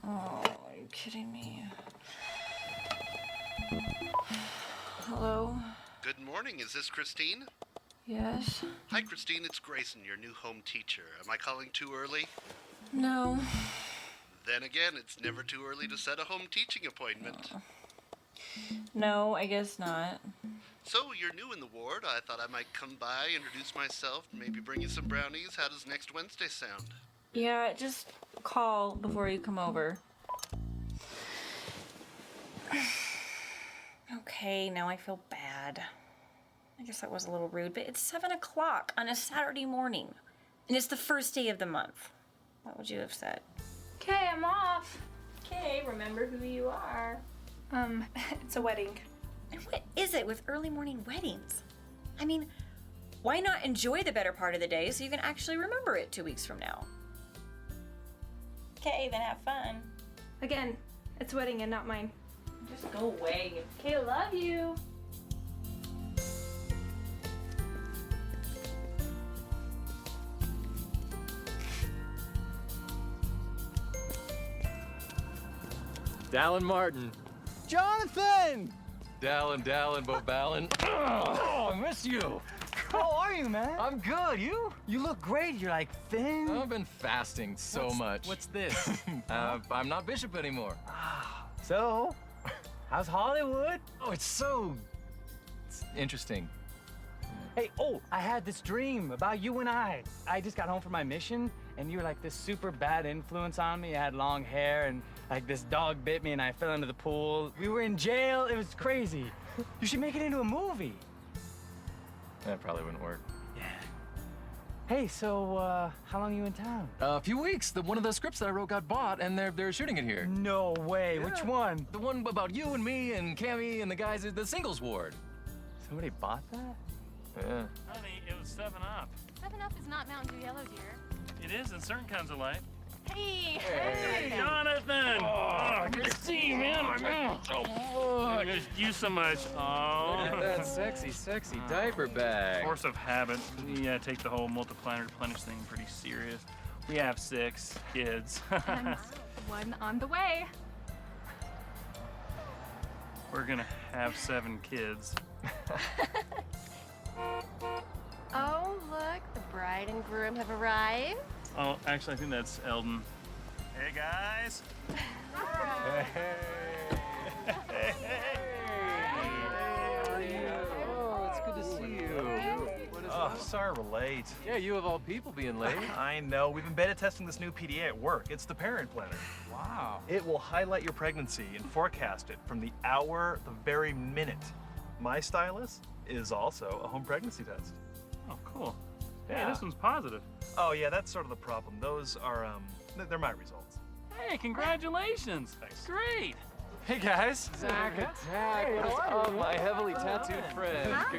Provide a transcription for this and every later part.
Oh, are you kidding me? Hello? Good morning, is this Christine? Yes? Hi Christine, it's Grayson, your new home teacher. Am I calling too early? No. Then again, it's never too early to set a home teaching appointment. No, I guess not. So, you're new in the ward. I thought I might come by, introduce myself, maybe bring you some brownies. How does next Wednesday sound? Yeah, just call before you come over. Okay, now I feel bad. I guess that was a little rude, but it's 7 o'clock on a Saturday morning. And it's the first day of the month. What would you have said? Okay, I'm off. Okay, remember who you are. It's a wedding. And what is it with early morning weddings? I mean, why not enjoy the better part of the day so you can actually remember it 2 weeks from now? Okay, then have fun. Again, it's a wedding and not mine. Just go away. Okay, love you. Dallin Martin. Jonathan! Dallin, Bo Ballin. Oh, I miss you. How are you, man? I'm good, you? You look great. You're like thin. I've been fasting so much. What's this? I'm not bishop anymore. So, how's Hollywood? Oh, it's interesting. Hey, I had this dream about you and I. I just got home from my mission, and you were like this super bad influence on me. I had long hair, and like this dog bit me, and I fell into the pool. We were in jail. It was crazy. You should make it into a movie. That probably wouldn't work. Yeah. Hey, so how long are you in town? A few weeks. One of the scripts that I wrote got bought, and they're shooting it here. No way. Yeah. Which one? The one about you and me and Cammy and the guys at the singles ward. Somebody bought that? Yeah. Honey, it was 7-Up. 7-Up is not Mountain Dew Yellow, dear. It is in certain kinds of light. Hey! Hey, Jonathan! Oh, good to see you, man. I missed you so much. Oh. Look at that sexy diaper bag. Force of habit. We take the whole multiply and replenish thing pretty serious. We have 6 kids. And one on the way. We're gonna have 7 kids. Oh, look, the bride and groom have arrived. Oh, actually, I think that's Eldon. Hey, guys. Oh, it's good to see you. Oh, sorry we're late. Yeah, you of all people being late. I know. We've been beta testing this new PDA at work. It's the parent planner. Wow. It will highlight your pregnancy and forecast it from the hour, the very minute. My stylist is also a home pregnancy test. Oh, cool. Yeah. Hey, this one's positive. Oh, yeah, that's sort of the problem. Those are, they're my results. Hey, congratulations. Thanks. Great. Hey guys. Zach Attack. What's up, my heavily tattooed friend? Hey,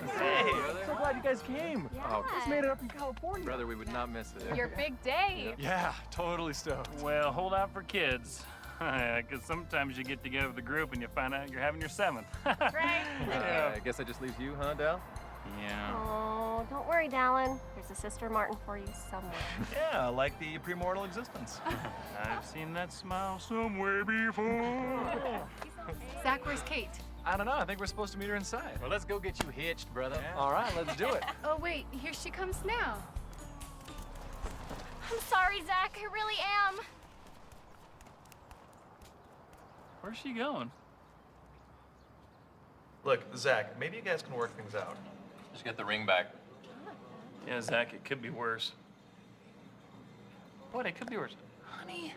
brother. so glad you guys came. Oh, Just made it up from California. brother, we would not miss it. Your big day. Yeah, totally stoked. Well, hold out for kids. Because sometimes you get together with a group and you find out you're having your 7th. Right? I guess that just leaves you, huh, Dal? Yeah. Oh, don't worry, Dallin. There's a Sister Martin for you somewhere. Yeah, like the premortal existence. I've seen that smile somewhere before. Zach, where's Kate? I don't know. I think we're supposed to meet her inside. Well, let's go get you hitched, brother. Yeah. All right, let's do it. Oh, wait, here she comes now. I'm sorry, Zach. I really am. Where's she going? Look, Zach, maybe you guys can work things out. Just get the ring back. Yeah, Zach, it could be worse. What? It could be worse. Honey,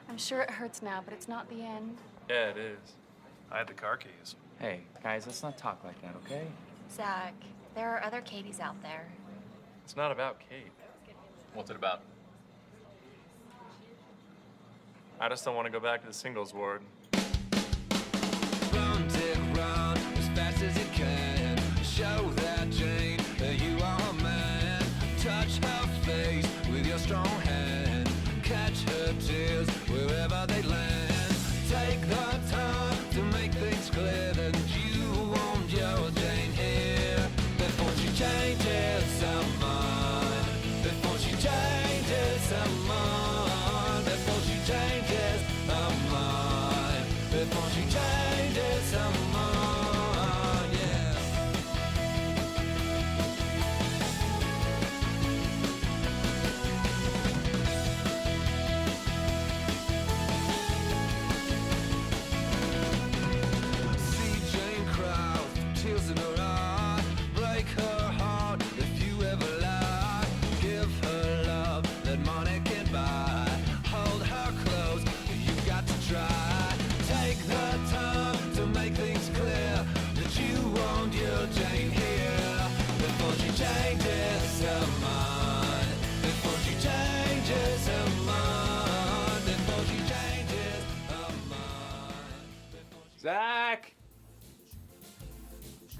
I'm sure it hurts now, but it's not the end. Yeah, it is. I had the car keys. Hey, guys, let's not talk like that, okay? Zach, there are other Katies out there. It's not about Kate. What's it about? I just don't want to go back to the singles ward. Run, Dick, run as fast as you can. Show that Jane that you are a man.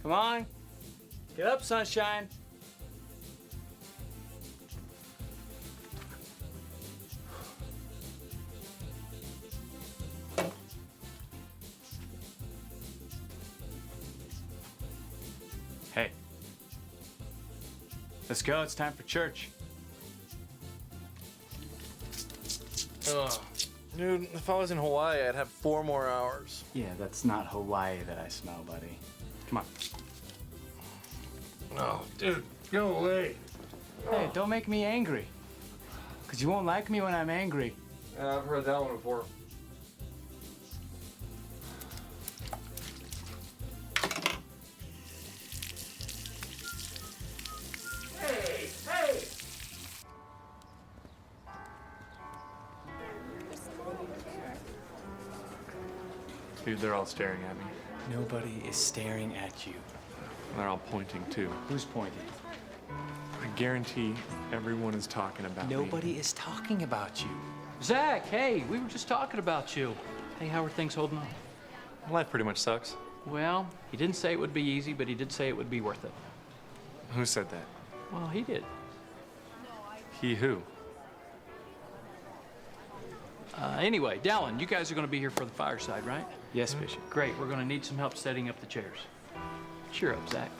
Come on. Get up, sunshine. Hey. Let's go. It's time for church. Dude, if I was in Hawaii, I'd have 4 more hours. Yeah, that's not Hawaii that I smell, buddy. Come on. No, dude, go away. Hey, don't make me angry. Because you won't like me when I'm angry. Yeah, I've heard that one before. Dude, they're all staring at me. Nobody is staring at you. They're all pointing too. Who's pointing? I guarantee everyone is talking about me. Nobody is talking about you. Zach, hey, we were just talking about you. Hey, how are things holding on? Life pretty much sucks. Well, he didn't say it would be easy, but he did say it would be worth it. Who said that? Well, he did. He who? Anyway, Dallin, you guys are going to be here for the fireside, right? Yes, Bishop. Great. We're going to need some help setting up the chairs. Cheer up, Zach.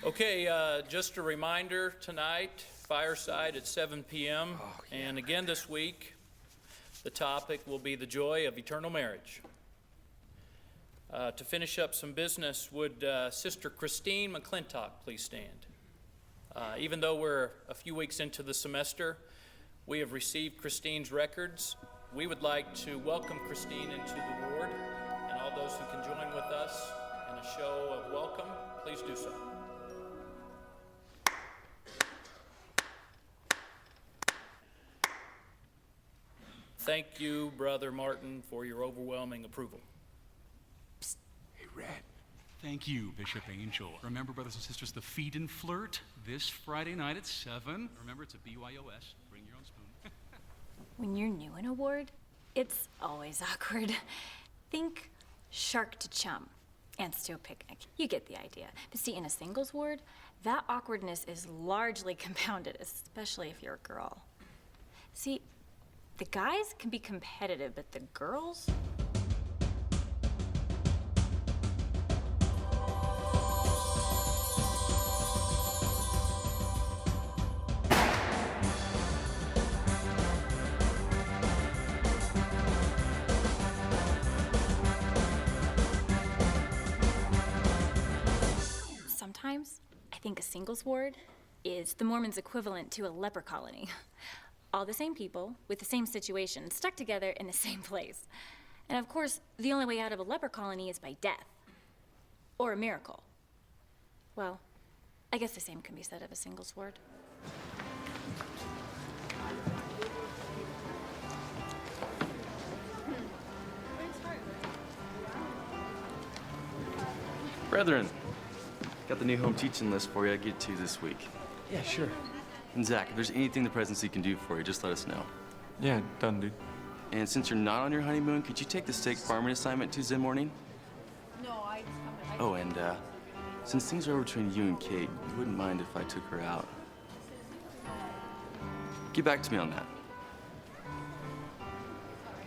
Okay, just a reminder tonight, fireside at 7 p.m. And again this week, the topic will be the joy of eternal marriage. To finish up some business, would Sister Christine McClintock please stand? Even though we're a few weeks into the semester, we have received Christine's records. We would like to welcome Christine into the ward, and all those who can join with us in a show of welcome, please do so. Thank you, Brother Martin, for your overwhelming approval. Hey, Red. Thank you, Bishop Angel. Remember, brothers and sisters, the Feed and Flirt this Friday night at 7. Remember, it's a BYOS. Bring your own spoon. When you're new in a ward, it's always awkward. Think shark to chum and stew picnic. You get the idea. But see, in a singles ward, that awkwardness is largely compounded, especially if you're a girl. See, the guys can be competitive, but the girls? Sometimes, I think a singles ward is the Mormons' equivalent to a leper colony. All the same people, with the same situation, stuck together in the same place. And of course, the only way out of a leper colony is by death. Or a miracle. Well, I guess the same can be said of a singles ward. Brethren, got the new home teaching list for you. I get to this week. Yeah, sure. And Zach, if there's anything the presidency can do for you, just let us know. Yeah, done, dude. And since you're not on your honeymoon, could you take the steak farming assignment Tuesday morning? No, I just Oh, and since things are over between you and Kate, you wouldn't mind if I took her out. Get back to me on that.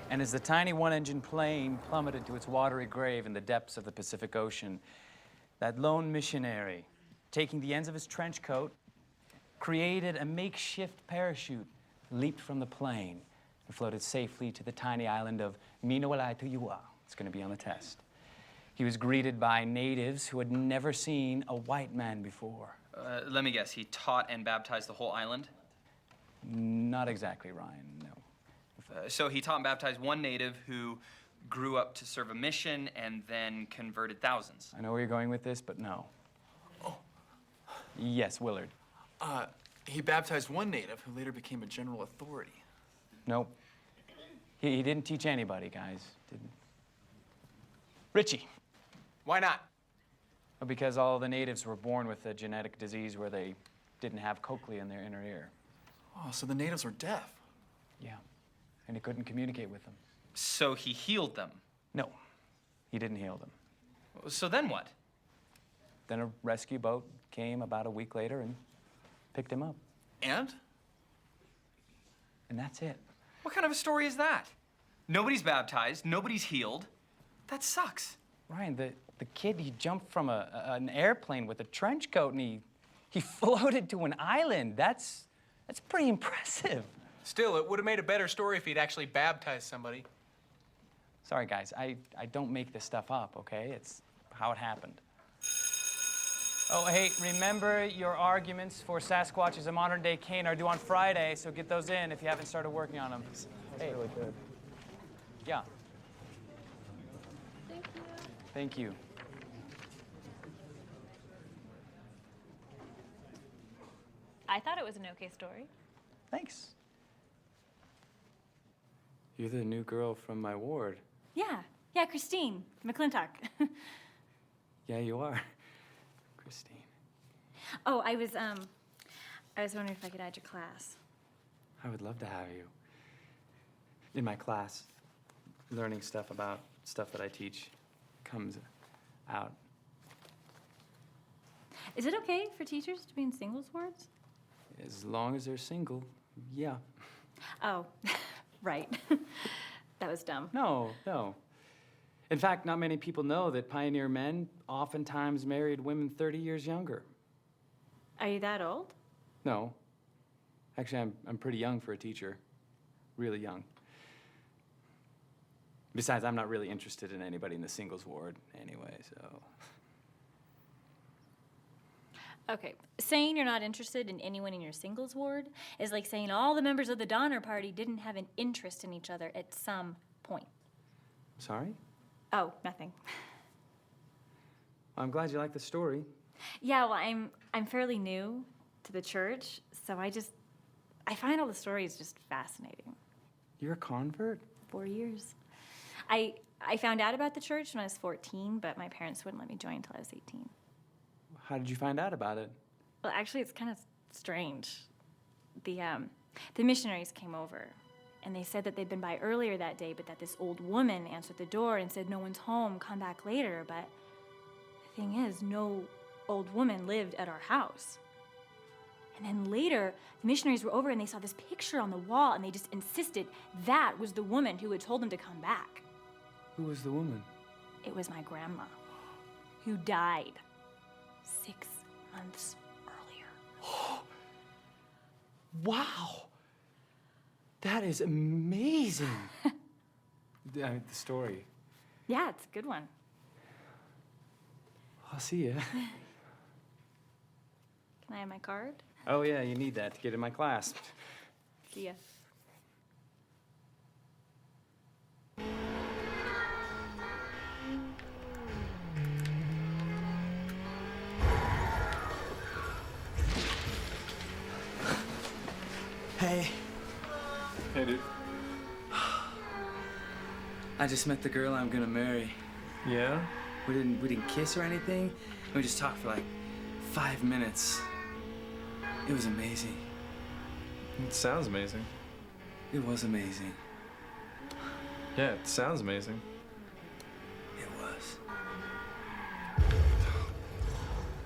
And as the tiny one-engine plane plummeted to its watery grave in the depths of the Pacific Ocean, that lone missionary, taking the ends of his trench coat, created a makeshift parachute, leaped from the plane, and floated safely to the tiny island of Minawalaituyua. It's going to be on the test. He was greeted by natives who had never seen a white man before. Let me guess, he taught and baptized the whole island? Not exactly, Ryan, no. So he taught and baptized one native who grew up to serve a mission and then converted thousands. I know where you're going with this, but no. Oh. Yes, Willard. He baptized one native who later became a general authority. Nope. He didn't teach anybody, guys. Didn't. Richie. Why not? Well, because all the natives were born with a genetic disease where they didn't have cochlea in their inner ear. Oh, so the natives were deaf. Yeah. And he couldn't communicate with them. So he healed them? No. He didn't heal them. So then what? Then a rescue boat came about a week later and picked him up. And? And that's it. What kind of a story is that? Nobody's baptized, nobody's healed. That sucks. Ryan, the kid, he jumped from an airplane with a trench coat and he floated to an island. That's pretty impressive. Still, it would have made a better story if he'd actually baptized somebody. Sorry, guys, I don't make this stuff up, okay? It's how it happened. Oh, hey, remember your arguments for Sasquatch is a modern-day Cain are due on Friday, so get those in if you haven't started working on them. Hey. Really good. Yeah. Thank you. Thank you. I thought it was an okay story. Thanks. You're the new girl from my ward. Yeah, Christine McClintock. Yeah, you are. Christine. Oh, I was wondering if I could add your class. I would love to have you. In my class, learning stuff about stuff that I teach comes out. Is it okay for teachers to be in singles wards? As long as they're single, yeah. Oh, right. That was dumb. No. In fact, not many people know that pioneer men oftentimes married women 30 years younger. Are you that old? No. Actually, I'm pretty young for a teacher. Really young. Besides, I'm not really interested in anybody in the singles ward anyway, so. Okay, saying you're not interested in anyone in your singles ward is like saying all the members of the Donner Party didn't have an interest in each other at some point. Sorry? Oh, nothing. I'm glad you like the story. Yeah, well, I'm fairly new to the church, so I find all the stories just fascinating. You're a convert? 4 years. I found out about the church when I was 14, but my parents wouldn't let me join until I was 18. How did you find out about it? Well, actually, it's kind of strange. The missionaries came over, and they said that they'd been by earlier that day, but that this old woman answered the door and said, "No one's home, come back later." But the thing is, no old woman lived at our house. And then later, the missionaries were over and they saw this picture on the wall, and they just insisted that was the woman who had told them to come back. Who was the woman? It was my grandma, who died 6 months earlier. Wow! That is amazing. The story. Yeah, it's a good one. I'll see ya. Can I have my card? Oh yeah, you need that to get in my class. See ya. Hey. Hey, dude. I just met the girl I'm gonna marry. Yeah? We didn't kiss or anything. We just talked for like 5 minutes. It was amazing. It sounds amazing. It was amazing. Yeah, it sounds amazing. It was.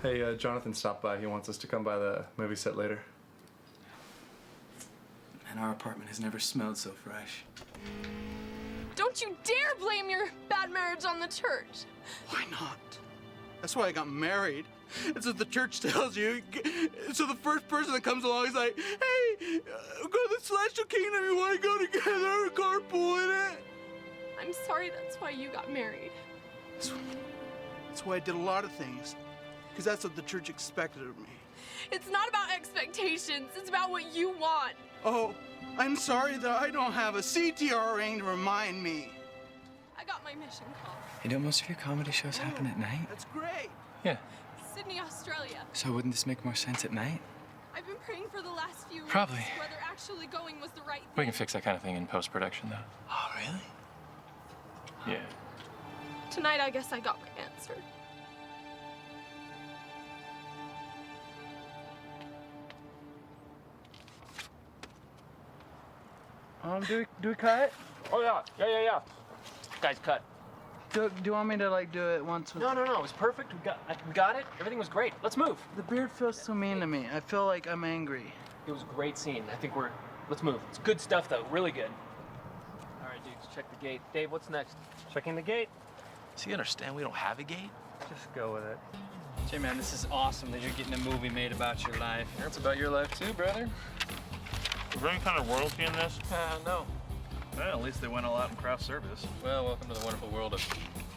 Hey, Jonathan stopped by. He wants us to come by the movie set later. Man, our apartment has never smelled so fresh. Don't you dare blame your bad marriage on the church. Why not? That's why I got married. It's what the church tells you. So the first person that comes along is like, "Hey, go to the celestial kingdom. You want to go together? Carpool in it." I'm sorry that's why you got married. That's why I did a lot of things. Because that's what the church expected of me. It's not about expectations. It's about what you want. Oh, I'm sorry that I don't have a CTR ring to remind me. I got my mission call. Hey, don't most of your comedy shows happen at night? That's great. Yeah. Sydney, Australia. So wouldn't this make more sense at night? I've been praying for the last few weeks Probably. whether actually going was the right thing. We can fix that kind of thing in post-production, though. Oh, really? Yeah. Tonight, I guess I got my answer. Do we cut? Oh, yeah. Guys, cut. Do you want me to like do it once? No, it was perfect. We got it. Everything was great. Let's move. The beard feels so mean to me. I feel like I'm angry. It was a great scene. I think let's move. It's good stuff though, really good. All right, dudes, check the gate. Dave, what's next? Checking the gate. Does he understand we don't have a gate? Just go with it. Jay, man, this is awesome that you're getting a movie made about your life. That's about your life too, brother. Is there any kind of royalty in this? No. Well, at least they went all out in craft service. Well, welcome to the wonderful world of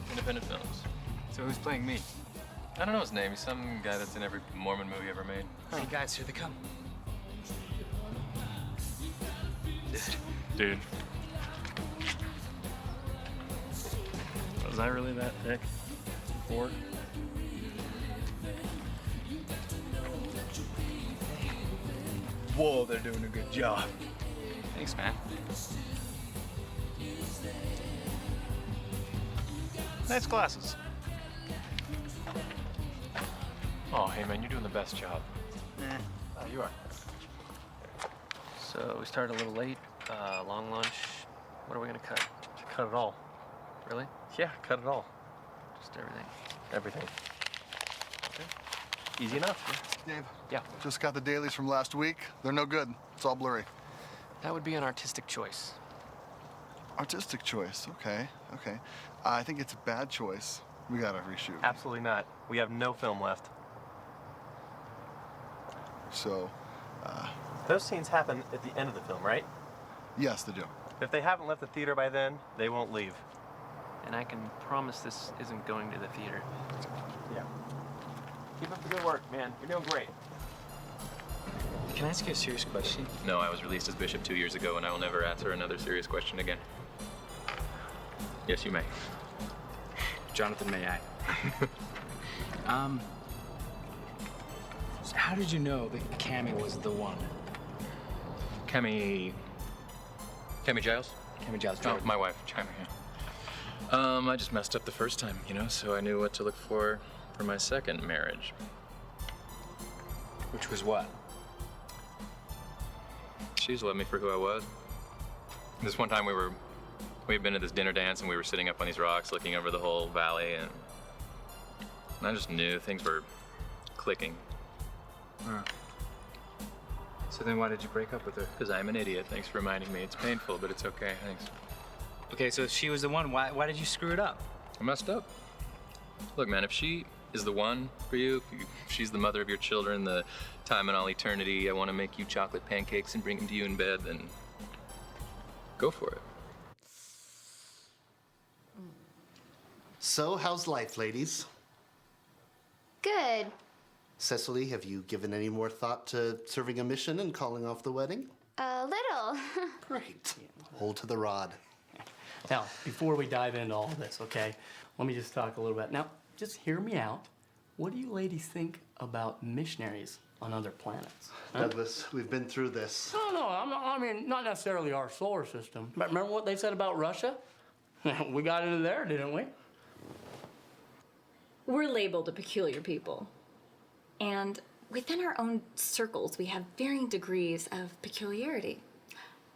independent films. So who's playing me? I don't know his name. He's some guy that's in every Mormon movie ever made. Hey guys, here they come. Dude. Was I really that thick? Before? Whoa, they're doing a good job. Thanks, man. Nice glasses. Oh, hey man, you're doing the best job. You are. So we started a little late. Long lunch. What are we gonna cut? Cut it all. Really? Yeah, cut it all. Just everything. Everything. Easy enough. Dave. Yeah. Just got the dailies from last week. They're no good. It's all blurry. That would be an artistic choice. Artistic choice. Okay. I think it's a bad choice. We gotta reshoot. Absolutely not. We have no film left. So, Those scenes happen at the end of the film, right? yes, they do. If they haven't left the theater by then, they won't leave. And I can promise this isn't going to the theater. Yeah. Keep up the good work, man. You're doing great. Can I ask you a serious question? No, I was released as bishop 2 years ago, and I will never answer another serious question again. Yes, you may. Jonathan, may I? How did you know that Cammy was the one? Cammy Giles? Cammy Giles. Oh, my wife, Cammy. Yeah. I just messed up the first time, so I knew what to look for my second marriage. Which was what? She's loved me for who I was. This one time we'd been at this dinner dance and we were sitting up on these rocks looking over the whole valley and I just knew things were clicking. Huh. So then why did you break up with her? Because I'm an idiot. Thanks for reminding me. It's painful, but it's okay. Thanks. Okay, so if she was the one, why did you screw it up? I messed up. Look, man, if she is the one for you, if she's the mother of your children, the time in all eternity, I want to make you chocolate pancakes and bring them to you in bed, then go for it. So, how's life, ladies? Good. Cecily, have you given any more thought to serving a mission and calling off the wedding? A little. Great. Hold to the rod. Now, before we dive into all this, okay, let me just talk a little bit. Now, just hear me out. What do you ladies think about missionaries on other planets? Huh? Douglas, we've been through this. No, I mean, not necessarily our solar system. But remember what they said about Russia? We got into there, didn't we? We're labeled a peculiar people. And within our own circles, we have varying degrees of peculiarity.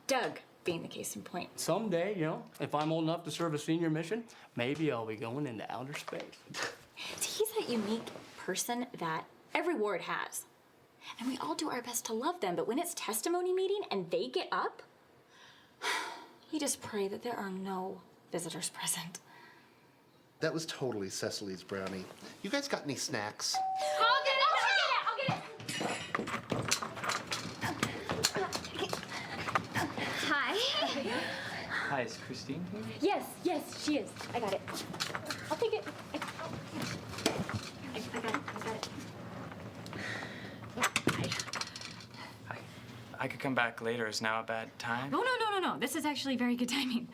Doug being the case in point. Someday, if I'm old enough to serve a senior mission, maybe I'll be going into outer space. He's that unique person that every ward has. And we all do our best to love them, but when it's testimony meeting and they get up, we just pray that there are no visitors present. That was totally Cecily's brownie. You guys got any snacks? I'll get it! Hi. Hi, is Christine here? Yes, she is. I got it. I'll take it. I got it. I could come back later. Is now a bad time? No. This is actually very good timing.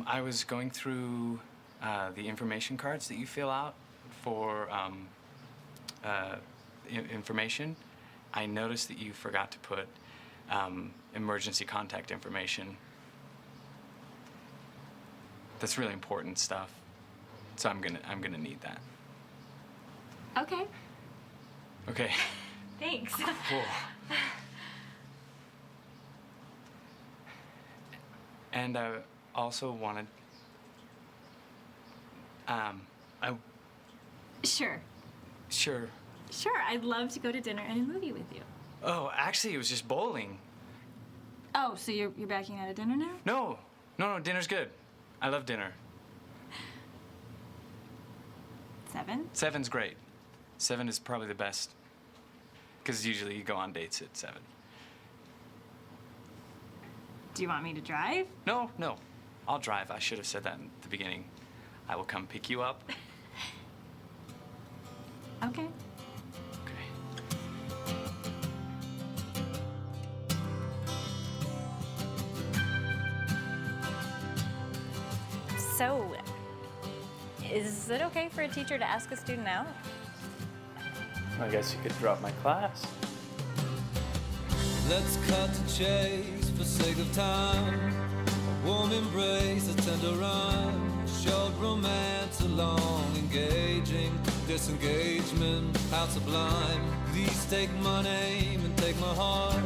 I was going through the information cards that you fill out for information. I noticed that you forgot to put emergency contact information. That's really important stuff. So I'm gonna need that. Okay. Okay. Thanks. Cool. And I also wanted I... Sure. Sure. Sure, I'd love to go to dinner and a movie with you. Oh, actually, it was just bowling. Oh, so you're backing out of dinner now? No, dinner's good. I love dinner. 7? 7's great. 7 is probably the best. Because usually you go on dates at 7. Do you want me to drive? No. I'll drive. I should have said that at the beginning. I will come pick you up. Okay. So, is it okay for a teacher to ask a student out? I guess you could drop my class. Let's cut the chase for sake of time. A warm embrace, a tender rhyme. Short romance, a long engaging disengagement. How sublime. Please take my name and take my heart.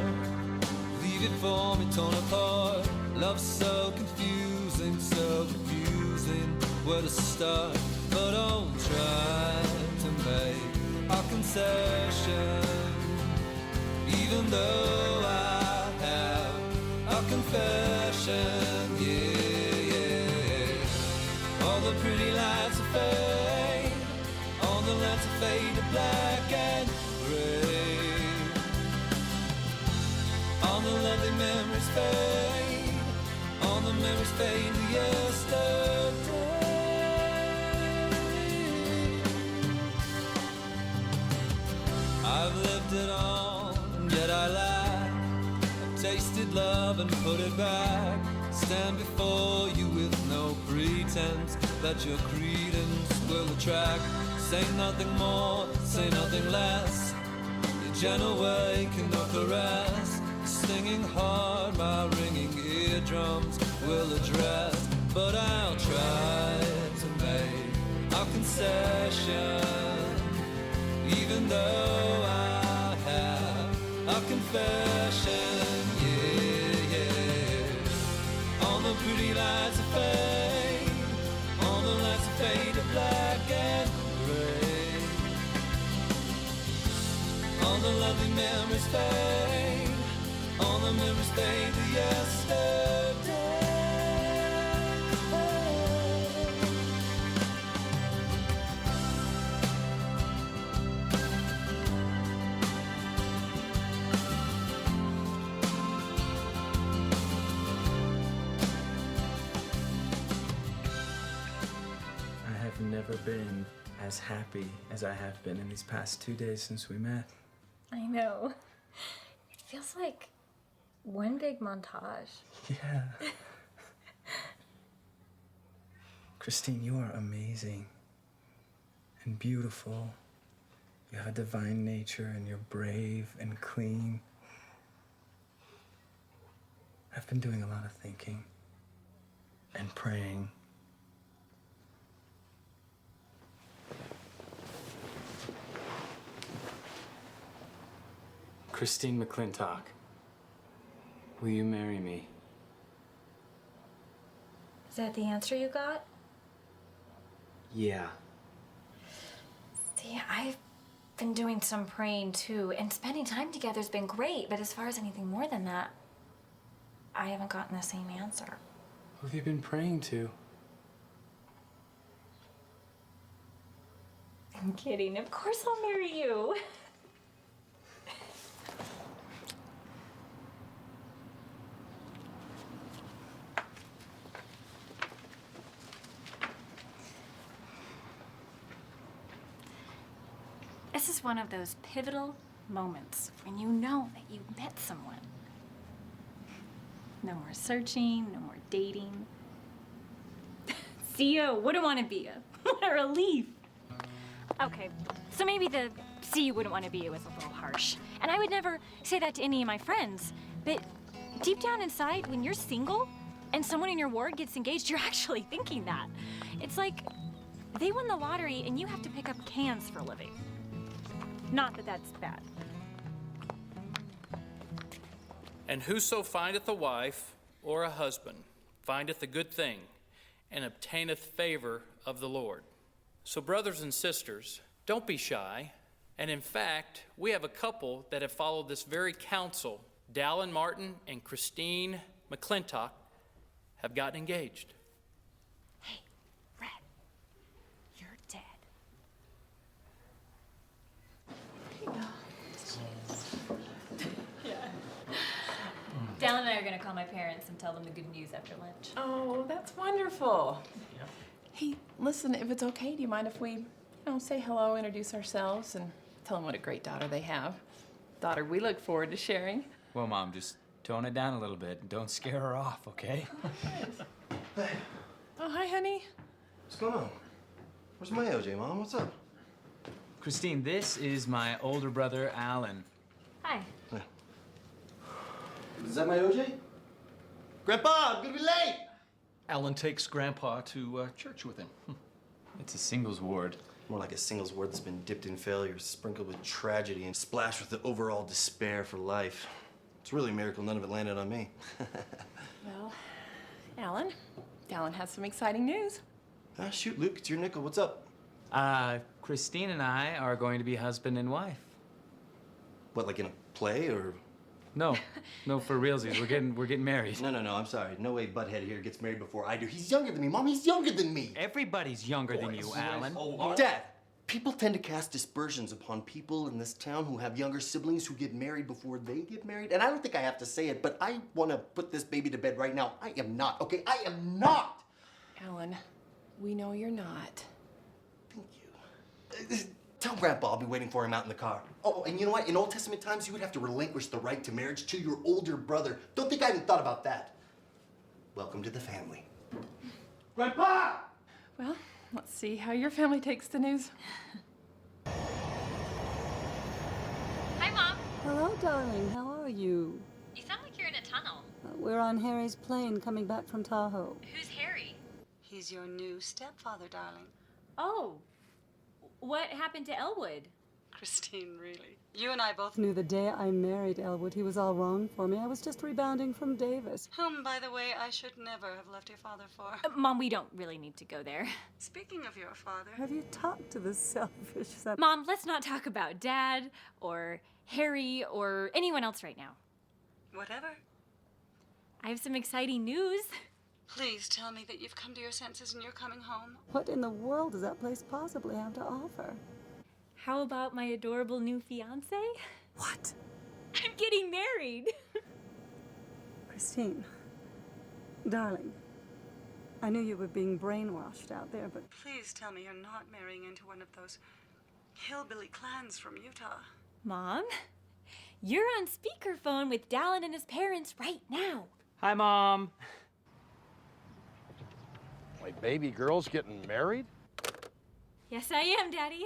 Leave it for me torn apart. Love's so confusing, so confusing. Where to start? But I'll try to make a concession. Even though I have a confession, yeah. All the pretty lights are fade, all the lights are fade to black and gray. All the lovely memories fade, all the memories fade to yesterday. I've lived it all, and yet I lack. I've tasted love and put it back. Stand before you with no pretense that your credence will attract. Say nothing more, say nothing less. Your gentle way can no caress. Singing hard, my ringing eardrums will address. But I'll try to make a concession. Even though I have a confession, yeah. All the pretty lights are fade, all the lights are fade to black and gray. All the lovely memories fade, all the memories fade to yesterday. I've never been as happy as I have been in these past 2 days since we met. I know. It feels like one big montage. Yeah. Christine, you are amazing and beautiful. You have a divine nature and you're brave and clean. I've been doing a lot of thinking and praying. Christine McClintock, will you marry me? Is that the answer you got? Yeah. See, I've been doing some praying too, and spending time together's been great, but as far as anything more than that, I haven't gotten the same answer. Who have you been praying to? I'm kidding. Of course I'll marry you. This is one of those pivotal moments when you know that you met someone. No more searching, no more dating. See you, wouldn't want to be you. What a relief. Okay, so maybe the see you wouldn't want to be you was a little harsh. And I would never say that to any of my friends. But deep down inside, when you're single and someone in your ward gets engaged, you're actually thinking that. It's like they won the lottery and you have to pick up cans for a living. Not that that's bad. And whoso findeth a wife or a husband findeth a good thing, and obtaineth favor of the Lord. So brothers and sisters, don't be shy. And in fact, we have a couple that have followed this very counsel. Dallin Martin and Christine McClintock have gotten engaged. Hey, Red, you're dead. Dallin and I are gonna call my parents and tell them the good news after lunch. Oh, that's wonderful. Hey, listen, if it's okay, do you mind if we, say hello, introduce ourselves, and tell them what a great daughter they have? Daughter we look forward to sharing. Well, Mom, just tone it down a little bit. Don't scare her off, okay? Oh, hi, honey. What's going on? Where's my OJ, Mom? What's up? Christine, this is my older brother, Alan. Hi. Is that my OJ? Grandpa, I'm gonna be late! Alan takes Grandpa to church with him. It's a singles ward. More like a singles ward that's been dipped in failure, sprinkled with tragedy, and splashed with the overall despair for life. It's really a miracle none of it landed on me. Well, Alan, Dallin has some exciting news. Ah, shoot, Luke, it's your nickel. What's up? Christine and I are going to be husband and wife. What, like in a play, or? No, for realsies. We're getting married. No, I'm sorry. No way Butthead here gets married before I do. He's younger than me, Mom. He's younger than me. Everybody's younger than you, Alan. Dad, people tend to cast aspersions upon people in this town who have younger siblings who get married before they get married. And I don't think I have to say it, but I want to put this baby to bed right now. I am not, okay? I am not! Alan, we know you're not. Thank you. Tell Grandpa I'll be waiting for him out in the car. Oh, and you know what? In Old Testament times, you would have to relinquish the right to marriage to your older brother. Don't think I haven't thought about that. Welcome to the family. Grandpa! Well, let's see how your family takes the news. Hi, Mom. Hello, darling. How are you? You sound like you're in a tunnel. We're on Harry's plane coming back from Tahoe. Who's Harry? He's your new stepfather, darling. Oh, what happened to Elwood? Christine, really? You and I both knew the day I married Elwood, he was all wrong for me. I was just rebounding from Davis, whom, by the way, I should never have left your father for. Mom, we don't really need to go there. Speaking of your father, have you talked to the selfish son? Mom, let's not talk about Dad or Harry or anyone else right now. Whatever. I have some exciting news. Please tell me that you've come to your senses and you're coming home. What in the world does that place possibly have to offer? How about my adorable new fiance? What? I'm getting married. Christine, darling, I knew you were being brainwashed out there, but please tell me you're not marrying into one of those hillbilly clans from Utah. Mom, you're on speakerphone with Dallin and his parents right now. Hi, Mom. My baby girl's getting married? Yes, I am, Daddy.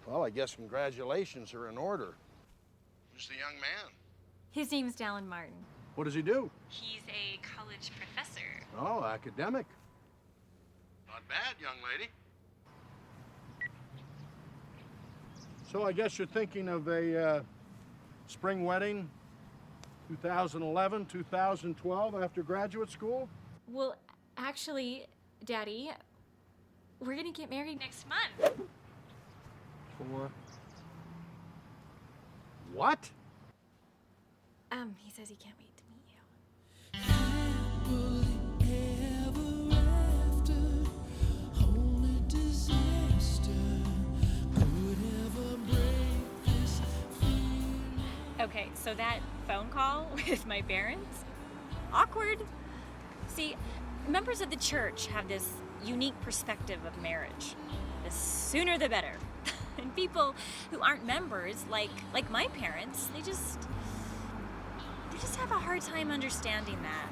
Well, I guess congratulations are in order. Who's the young man? His name's Dallin Martin. What does he do? He's a college professor. Oh, academic. Not bad, young lady. So I guess you're thinking of a spring wedding, 2011, 2012, after graduate school? Well, actually, Daddy, we're gonna get married next month. For what? He says he can't wait to meet you. Okay, so that phone call with my parents, awkward. See, members of the church have this unique perspective of marriage. The sooner the better. And people who aren't members, like my parents, they just have a hard time understanding that.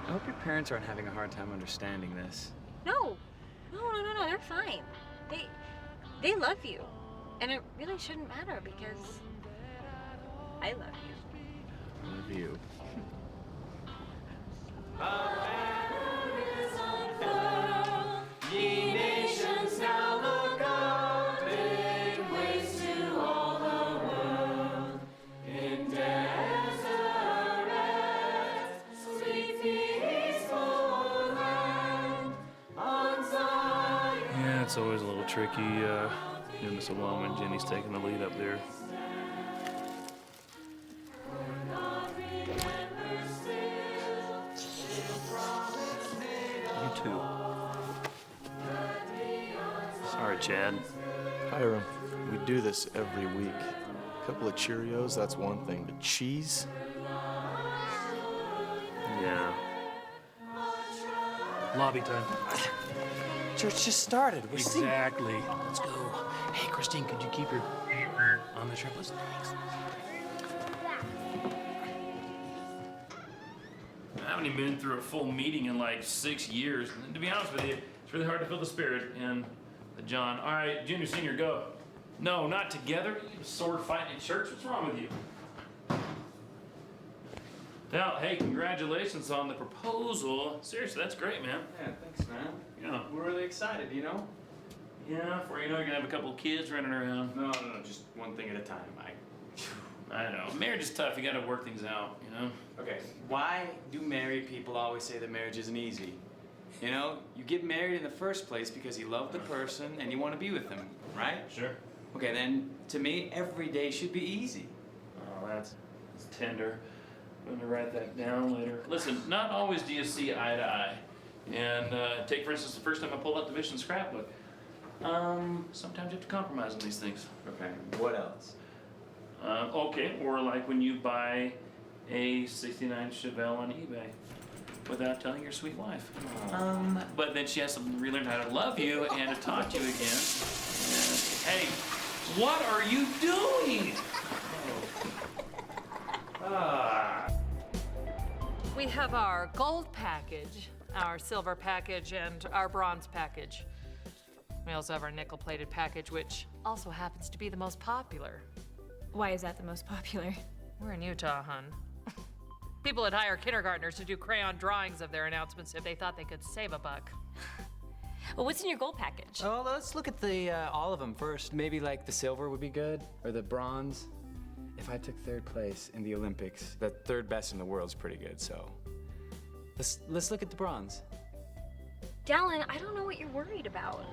I hope your parents aren't having a hard time understanding this. No, they're fine. They love you. And it really shouldn't matter because I love you. Love you. Ye nations now look up, make ways to all the world. In deserts, sweet peaceful land, it's always a little tricky doing this alone when Jenny's taking the lead up there. You too. Sorry, Chad. Hiram, we do this every week. A couple of Cheerios, that's one thing, but cheese? Yeah. Lobby time. Church just started. We're Exactly. Let's go. Hey, Christine, could you keep your on the trip list? Thanks. I haven't even been through a full meeting in like 6 years. And to be honest with you, it's really hard to feel the spirit. And John, all right, junior, senior, go. No, not together. You sword fighting in church. What's wrong with you? Now, hey, congratulations on the proposal. Seriously, that's great, man. Yeah, thanks, man. Yeah. We're really excited, you know? Yeah, before you know, you're gonna have a couple of kids running around. No, just one thing at a time. I know. Marriage is tough. You gotta work things out, you know? Okay, why do married people always say that marriage isn't easy? You know, you get married in the first place because you love the person and you want to be with them, right? Sure. Okay, then to me, every day should be easy. Oh, that's tender. I'm gonna write that down later. Listen, not always do you see eye to eye. And take, for instance, the first time I pulled out the vision scrapbook. Sometimes you have to compromise on these things. Okay, what else? Okay, or like when you buy a '69 Chevelle on eBay without telling your sweet wife. But then she has to relearn how to love you and to talk to you again. And, hey, what are you doing? We have our gold package, our silver package, and our bronze package. We also have our nickel-plated package, which also happens to be the most popular. Why is that the most popular? We're in Utah, hun. People would hire kindergartners to do crayon drawings of their announcements if they thought they could save a buck. Well, what's in your gold package? Oh, let's look at the all of them first. Maybe like the silver would be good, or the bronze. If I took third place in the Olympics, the third best in the world is pretty good. So let's look at the bronze. Dallin, I don't know what you're worried about.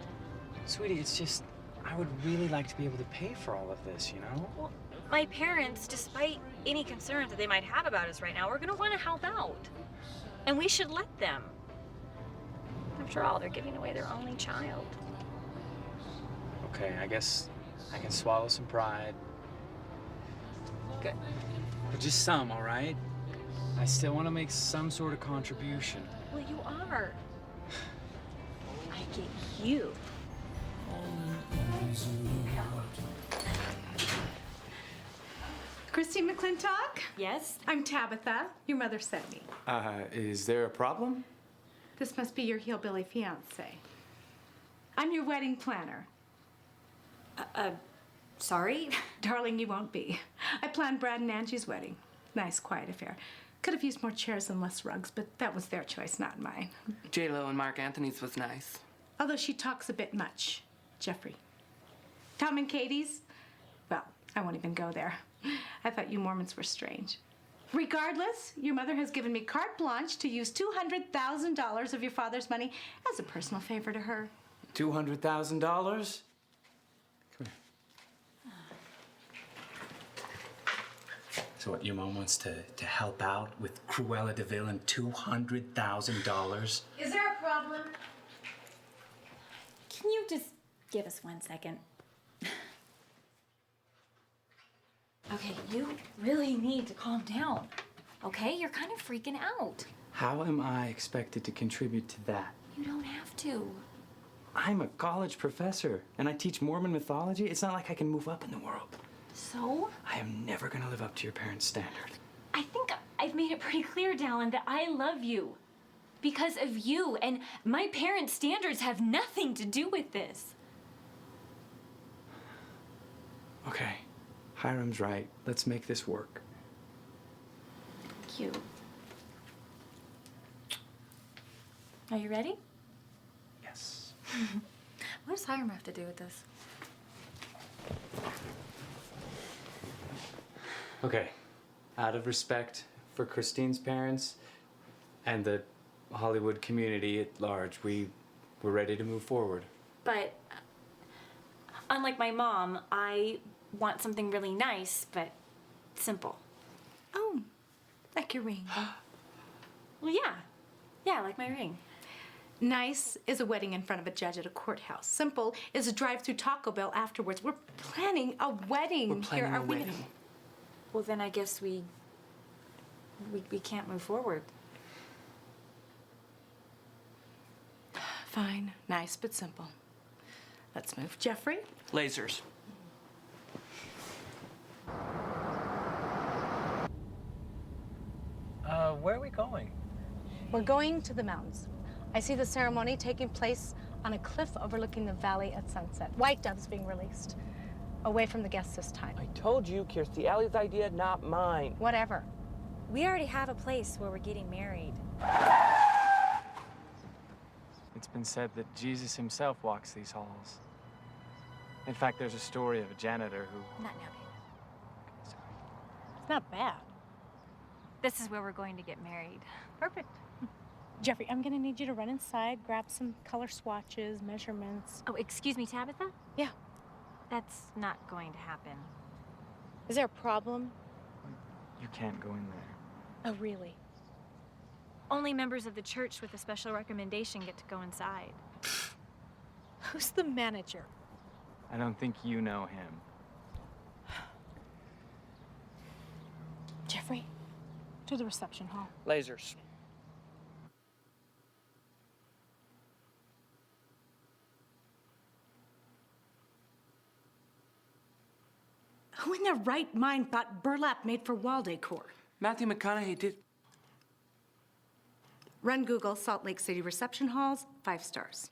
Sweetie, it's just I would really like to be able to pay for all of this, you know? Well, my parents, despite any concerns that they might have about us right now, are gonna want to help out. And we should let them. After all, they're giving away their only child. Okay, I guess I can swallow some pride. Good. But just some, all right? I still want to make some sort of contribution. Well, you are. I get you. Christine McClintock? Yes? I'm Tabitha. Your mother sent me. Is there a problem? This must be your hillbilly fiance. I'm your wedding planner. Sorry? Darling, you won't be. I planned Brad and Angie's wedding. Nice, quiet affair. Could have used more chairs and less rugs, but that was their choice, not mine. J-Lo and Mark Anthony's was nice. Although she talks a bit much. Jeffrey. Tom and Katie's? Well, I won't even go there. I thought you Mormons were strange. Regardless, your mother has given me carte blanche to use $200,000 of your father's money as a personal favor to her. $200,000? So what, your mom wants to help out with Cruella de Vil and $200,000? Is there a problem? Can you just give us 1 second? Okay, you really need to calm down. Okay? You're kind of freaking out. How am I expected to contribute to that? You don't have to. I'm a college professor, and I teach Mormon mythology. It's not like I can move up in the world. So? I am never gonna live up to your parents' standard. I think I've made it pretty clear, Dallin, that I love you. Because of you, and my parents' standards have nothing to do with this. Okay, Hiram's right. Let's make this work. Thank you. Are you ready? Yes. What does Hiram have to do with this? Okay, out of respect for Christine's parents and the Hollywood community at large, we're ready to move forward. But unlike my mom, I want something really nice, but simple. Oh, like your ring. Well, yeah. Yeah, like my ring. Nice is a wedding in front of a judge at a courthouse. Simple is a drive through Taco Bell afterwards. We're planning a wedding. We're planning here. a wedding. Well, then I guess we can't move forward. Fine. Nice but simple. Let's move. Jeffrey? Lasers. Where are we going? We're going to the mountains. I see the ceremony taking place on a cliff overlooking the valley at sunset. White doves being released. Away from the guests this time. I told you, Kirstie, Allie's idea, not mine. Whatever. We already have a place where we're getting married. It's been said that Jesus himself walks these halls. In fact, there's a story of a janitor who... Not now, babe. It's not bad. This is where we're going to get married. Perfect. Jeffrey, I'm gonna need you to run inside, grab some color swatches, measurements. Oh, excuse me, Tabitha? Yeah. That's not going to happen. Is there a problem? You can't go in there. Oh, really? Only members of the church with a special recommendation get to go inside. Who's the manager? I don't think you know him. Jeffrey, to the reception hall. Lasers. Who in their right mind bought burlap made for wall decor? Matthew McConaughey did. Run Google Salt Lake City reception halls, 5 stars.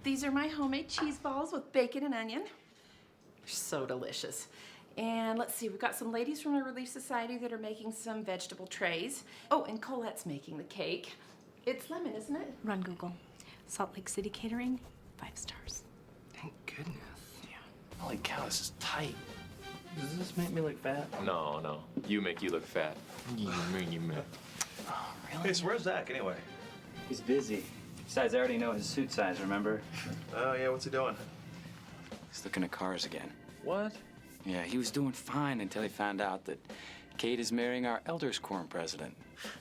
These are my homemade cheese balls with bacon and onion. They're so delicious. And let's see, we've got some ladies from the Relief Society that are making some vegetable trays. Oh, and Colette's making the cake. It's lemon, isn't it? Run Google. Salt Lake City catering, 5 stars. Thank goodness. Yeah. Holy cow, this is tight. Does this make me look fat? No, no. You make you look fat. You make. Oh, really? Hey, so where's Zach anyway? He's busy. Besides, I already know his suit size, remember? Oh, yeah, what's he doing? He's looking at cars again. What? Yeah, he was doing fine until he found out that Kate is marrying our Elders Quorum president.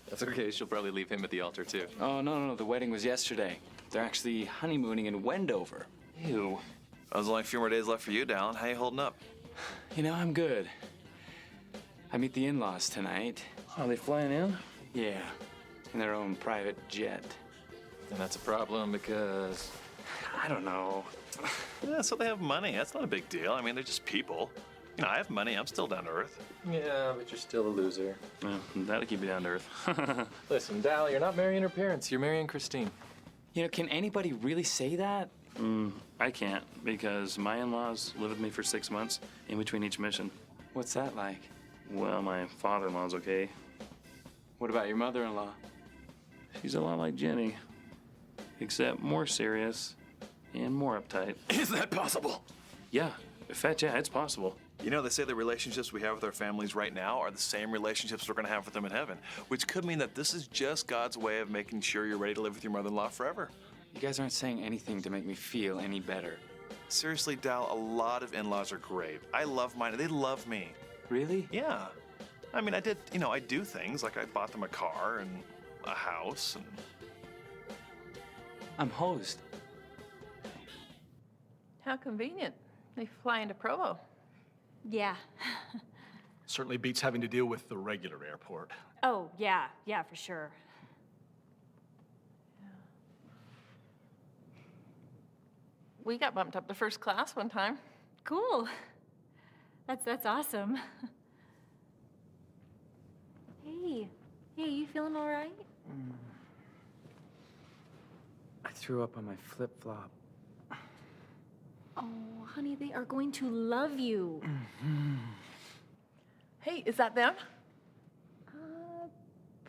That's okay. She'll probably leave him at the altar, too. Oh, no. The wedding was yesterday. They're actually honeymooning in Wendover. Ew. Well, there's only a few more days left for you, Dallin. How you holding up? You know, I'm good. I meet the in-laws tonight. Are they flying in? Yeah, in their own private jet. And that's a problem because... I don't know. Yeah, so they have money. That's not a big deal. I mean, they're just people. You know, I have money. I'm still down to earth. Yeah, but you're still a loser. Yeah, that'll keep you down to earth. Listen, Dal, you're not marrying her parents. You're marrying Christine. You know, can anybody really say that? I can't, because my in-laws live with me for 6 months in between each mission. What's that like? Well, my father-in-law's okay. What about your mother-in-law? She's a lot like Jenny, except more serious and more uptight. Is that possible? Yeah, in fact, yeah, it's possible. You know, they say the relationships we have with our families right now are the same relationships we're going to have with them in heaven, which could mean that this is just God's way of making sure you're ready to live with your mother-in-law forever. You guys aren't saying anything to make me feel any better. Seriously, Dal, a lot of in-laws are great. I love mine. They love me. Really? Yeah. I mean, I do things, like I bought them a car and a house and... I'm hosed. How convenient. They fly into Provo. Yeah. Certainly beats having to deal with the regular airport. Oh, yeah, for sure. We got bumped up to first class one time. Cool. That's awesome. Hey, you feeling all right? I threw up on my flip-flop. Oh, honey, they are going to love you. Hey, is that them?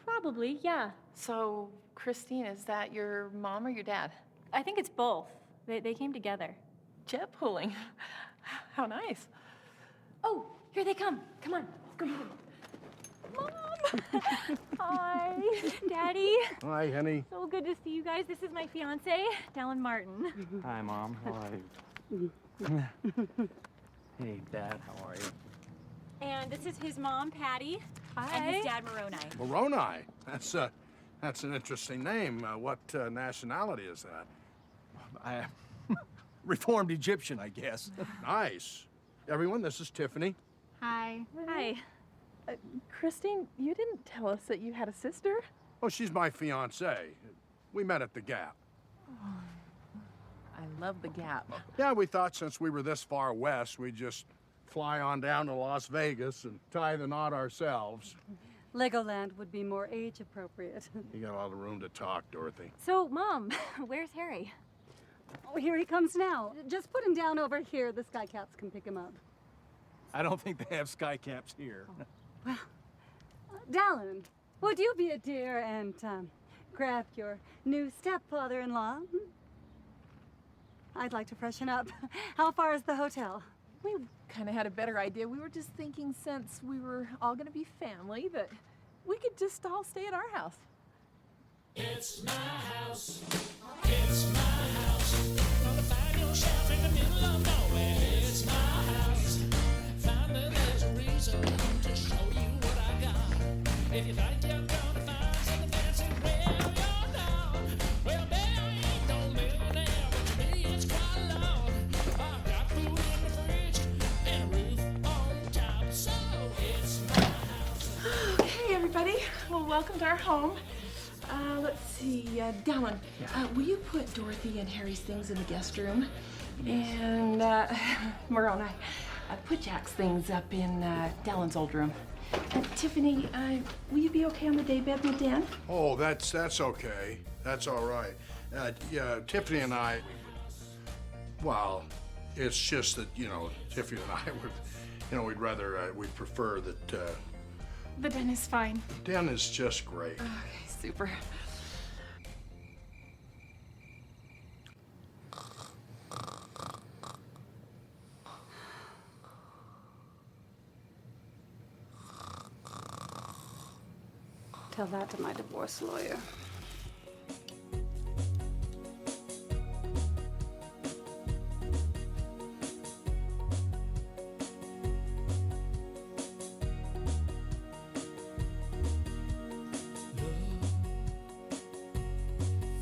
Probably, yeah. So, Christine, is that your mom or your dad? I think it's both. They came together. Jet pooling. How nice. Oh, here they come. Come on, let's go meet them. Mom! Hi, Daddy. Hi, honey. So good to see you guys. This is my fiance, Dallin Martin. Hi, Mom. How are you? Hey, Dad. How are you? And this is his mom, Patty. Hi. And his dad, Moroni. Moroni. That's an interesting name. What nationality is that? I Reformed Egyptian, I guess. Nice. Everyone, this is Tiffany. Hi. Hi. Christine, you didn't tell us that you had a sister. Oh, she's my fiance. We met at the Gap. I love the Gap. Yeah, we thought since we were this far west, we'd just fly on down to Las Vegas and tie the knot ourselves. Legoland would be more age appropriate. You got a lot of room to talk, Dorothy. So, Mom, where's Harry? Oh, here he comes now. Just put him down over here. The Sky Caps can pick him up. I don't think they have sky caps here. Well, Dallin, would you be a dear and grab your new stepfather-in-law? I'd like to freshen up. How far is the hotel? We kind of had a better idea. We were just thinking since we were all going to be family that we could just all stay at our house. It's my house. It's my house. Gonna find yourself in the middle of nowhere. It's my house. Find that there's a reason to show you what I got. If you think you're gonna find something fancy, well, you're down. Well, baby, I ain't no millionaire, but to me it's quite loud. I've got food in the fridge and a roof on top, so it's my house. Okay, everybody. Well, welcome to our home. Let's see, Dallin, will you put Dorothy and Harry's things in the guest room? And, Moroni, put Jack's things up in Dallin's old room. Tiffany, will you be okay on the daybed with Dan? Oh, that's okay. That's all right. Yeah, Tiffany and I, well, it's just that, Tiffany and I would, we'd prefer that, The den is fine. Den is just great. Okay, super. Tell that to my divorce lawyer.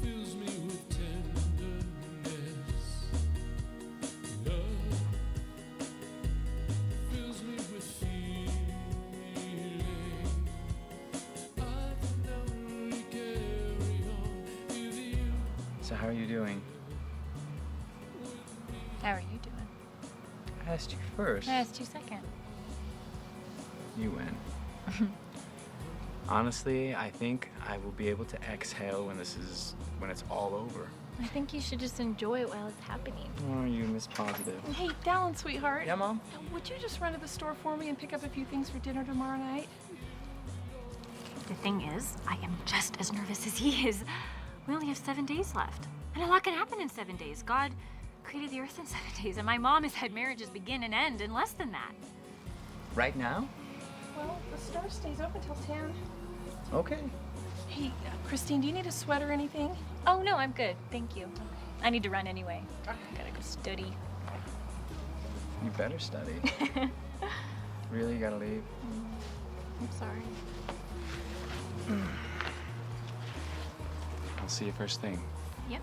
Fills me with tenderness. Love fills me with feeling. I can only carry on with you. So how are you doing? How are you doing? I asked you first. I asked you second. You win. Honestly, I think I will be able to exhale when it's all over. I think you should just enjoy it while it's happening. Oh, you Miss Positive. Hey, Dallin, sweetheart. Yeah, Mom? Would you just run to the store for me and pick up a few things for dinner tomorrow night? The thing is, I am just as nervous as he is. We only have 7 days left. And a lot can happen in 7 days. God created the earth in 7 days, and my mom has had marriages begin and end in less than that. Right now? Well, the store stays open till 10. Okay. Hey, Christine, do you need a sweater or anything? Oh, no, I'm good. Thank you. I need to run anyway. Gotta go study. You better study. Really, you gotta leave? I'm sorry. I'll see you first thing. Yep.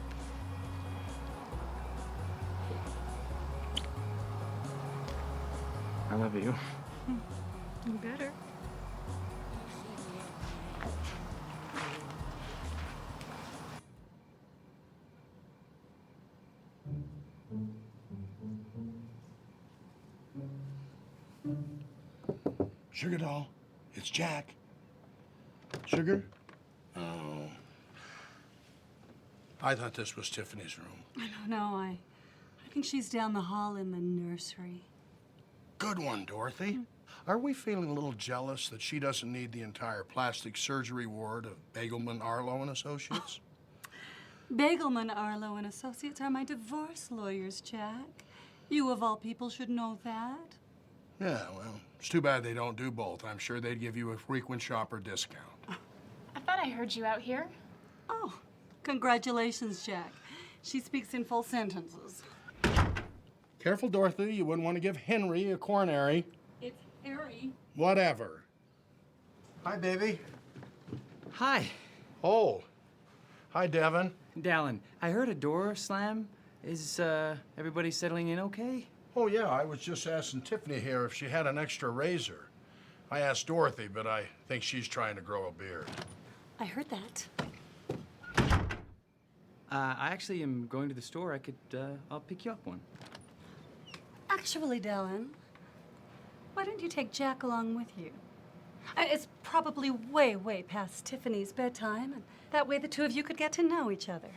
I love you. You better. Sugar doll, it's Jack. Sugar? Oh. I thought this was Tiffany's room. I don't know. I think she's down the hall in the nursery. Good one, Dorothy. Are we feeling a little jealous that she doesn't need the entire plastic surgery ward of Bagelman, Arlo, and Associates? Bagelman, Arlo, and Associates are my divorce lawyers, Jack. You, of all people, should know that. Yeah, well, it's too bad they don't do both. I'm sure they'd give you a frequent shopper discount. I thought I heard you out here. Oh, congratulations, Jack. She speaks in full sentences. Careful, Dorothy. You wouldn't want to give Henry a coronary. It's Harry. Whatever. Hi, baby. Hi. Oh. Hi, Devin. Dallin, I heard a door slam. Is everybody settling in okay? Oh, yeah, I was just asking Tiffany here if she had an extra razor. I asked Dorothy, but I think she's trying to grow a beard. I heard that. I actually am going to the store. I'll pick you up one. Actually, Dylan, why don't you take Jack along with you? It's probably way, way past Tiffany's bedtime, and that way the two of you could get to know each other.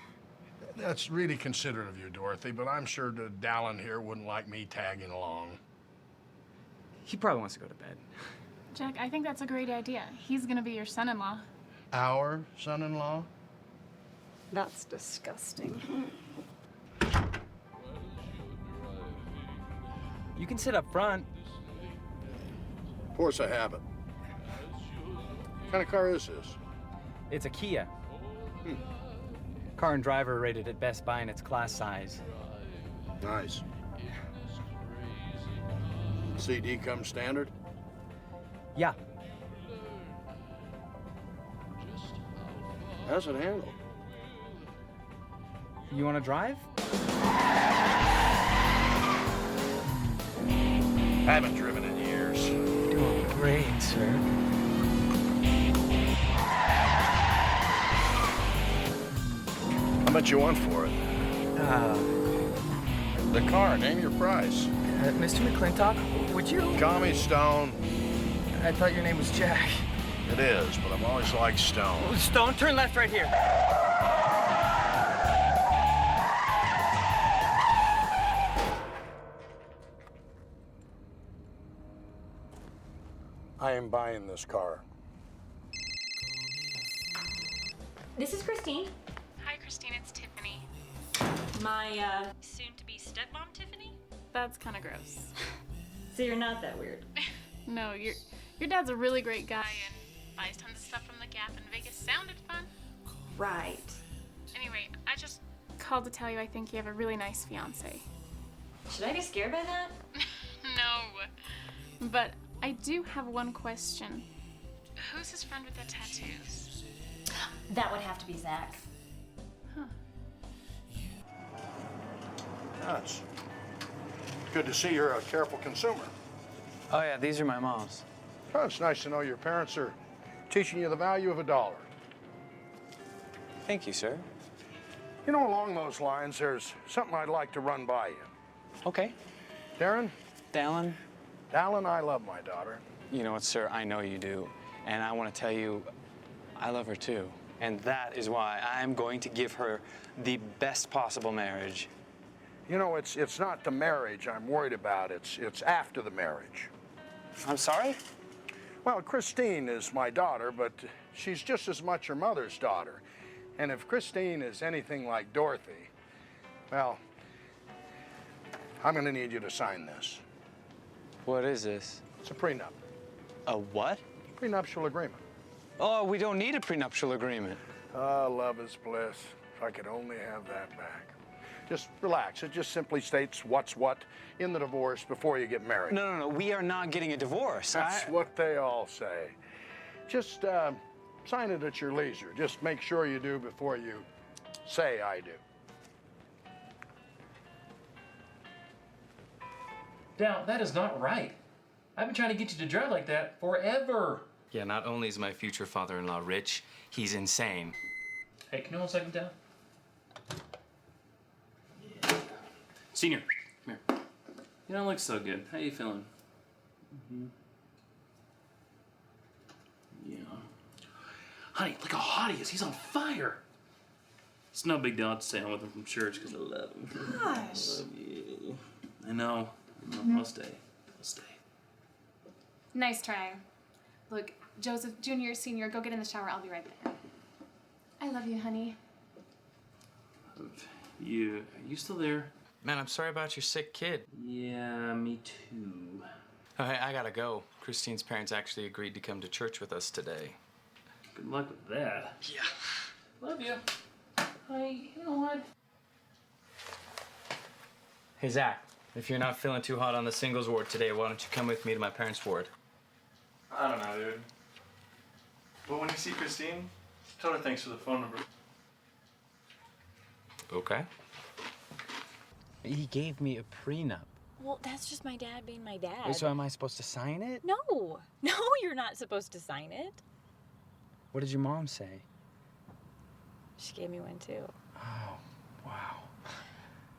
That's really considerate of you, Dorothy, but I'm sure that Dallin here wouldn't like me tagging along. He probably wants to go to bed. Jack, I think that's a great idea. He's gonna be your son-in-law. Our son-in-law? That's disgusting. You can sit up front. Of course I have it. What kind of car is this? It's a Kia. Car and driver rated at Best Buy in its class size. Nice. CD comes standard? Yeah. How's it handle? You want to drive? I haven't driven in years. Doing great, sir. How much you want for it? The car, name your price. Mr. McClintock, would you? Call me Stone. I thought your name was Jack. It is, but I've always liked Stone. Stone, turn left right here. I am buying this car. This is Christine. Hi, Christine, it's Tiffany. My, soon-to-be stepmom, Tiffany? That's kind of gross. So you're not that weird. No, your dad's a really great guy and buys tons of stuff from the Gap in Vegas. Sounded fun. Right. Anyway, I just called to tell you I think you have a really nice fiance. Should I be scared by that? No. But I do have one question. Who's his friend with the tattoos? That would have to be Zach. Huh. That's good to see you're a careful consumer. Oh, yeah, these are my mom's. Oh, it's nice to know your parents are teaching you the value of $1. Thank you, sir. You know, along those lines, there's something I'd like to run by you. Okay. Darren? Dallin? Dallin, I love my daughter. You know what, sir? I know you do. And I want to tell you, I love her too. And that is why I'm going to give her the best possible marriage. You know, it's not the marriage I'm worried about. It's after the marriage. I'm sorry? Well, Christine is my daughter, but she's just as much her mother's daughter. And if Christine is anything like Dorothy, well, I'm going to need you to sign this. What is this? It's a prenup. A what? Prenuptial agreement. Oh, we don't need a prenuptial agreement. Ah, love is bliss. If I could only have that back. Just relax. It just simply states what's what in the divorce before you get married. No. We are not getting a divorce. That's what they all say. Just sign it at your leisure. Just make sure you do before you say I do. Dal, that is not right. I've been trying to get you to drive like that forever. Yeah, not only is my future father-in-law rich, he's insane. Hey, can you hold a second, Dal? Senior, come here. You don't look so good. How you feeling? Yeah. Honey, look how hot he is. He's on fire. It's no big deal. I'll stay home with him from church because I love him. Gosh. I love you. I know. I'll stay. I'll stay. Nice try. Look, Joseph, Junior, Senior, go get in the shower. I'll be right back. I love you, honey. Are you still there? Man, I'm sorry about your sick kid. Yeah, me too. Oh, hey, I gotta go. Christine's parents actually agreed to come to church with us today. Good luck with that. Yeah. Love you. Hey, you know what? Hey, Zach, if you're not feeling too hot on the singles ward today, why don't you come with me to my parents' ward? I don't know, dude. But when you see Christine, tell her thanks for the phone number. Okay. He gave me a prenup. Well, that's just my dad being my dad. So am I supposed to sign it? No, you're not supposed to sign it. What did your mom say? She gave me one too. Oh, wow.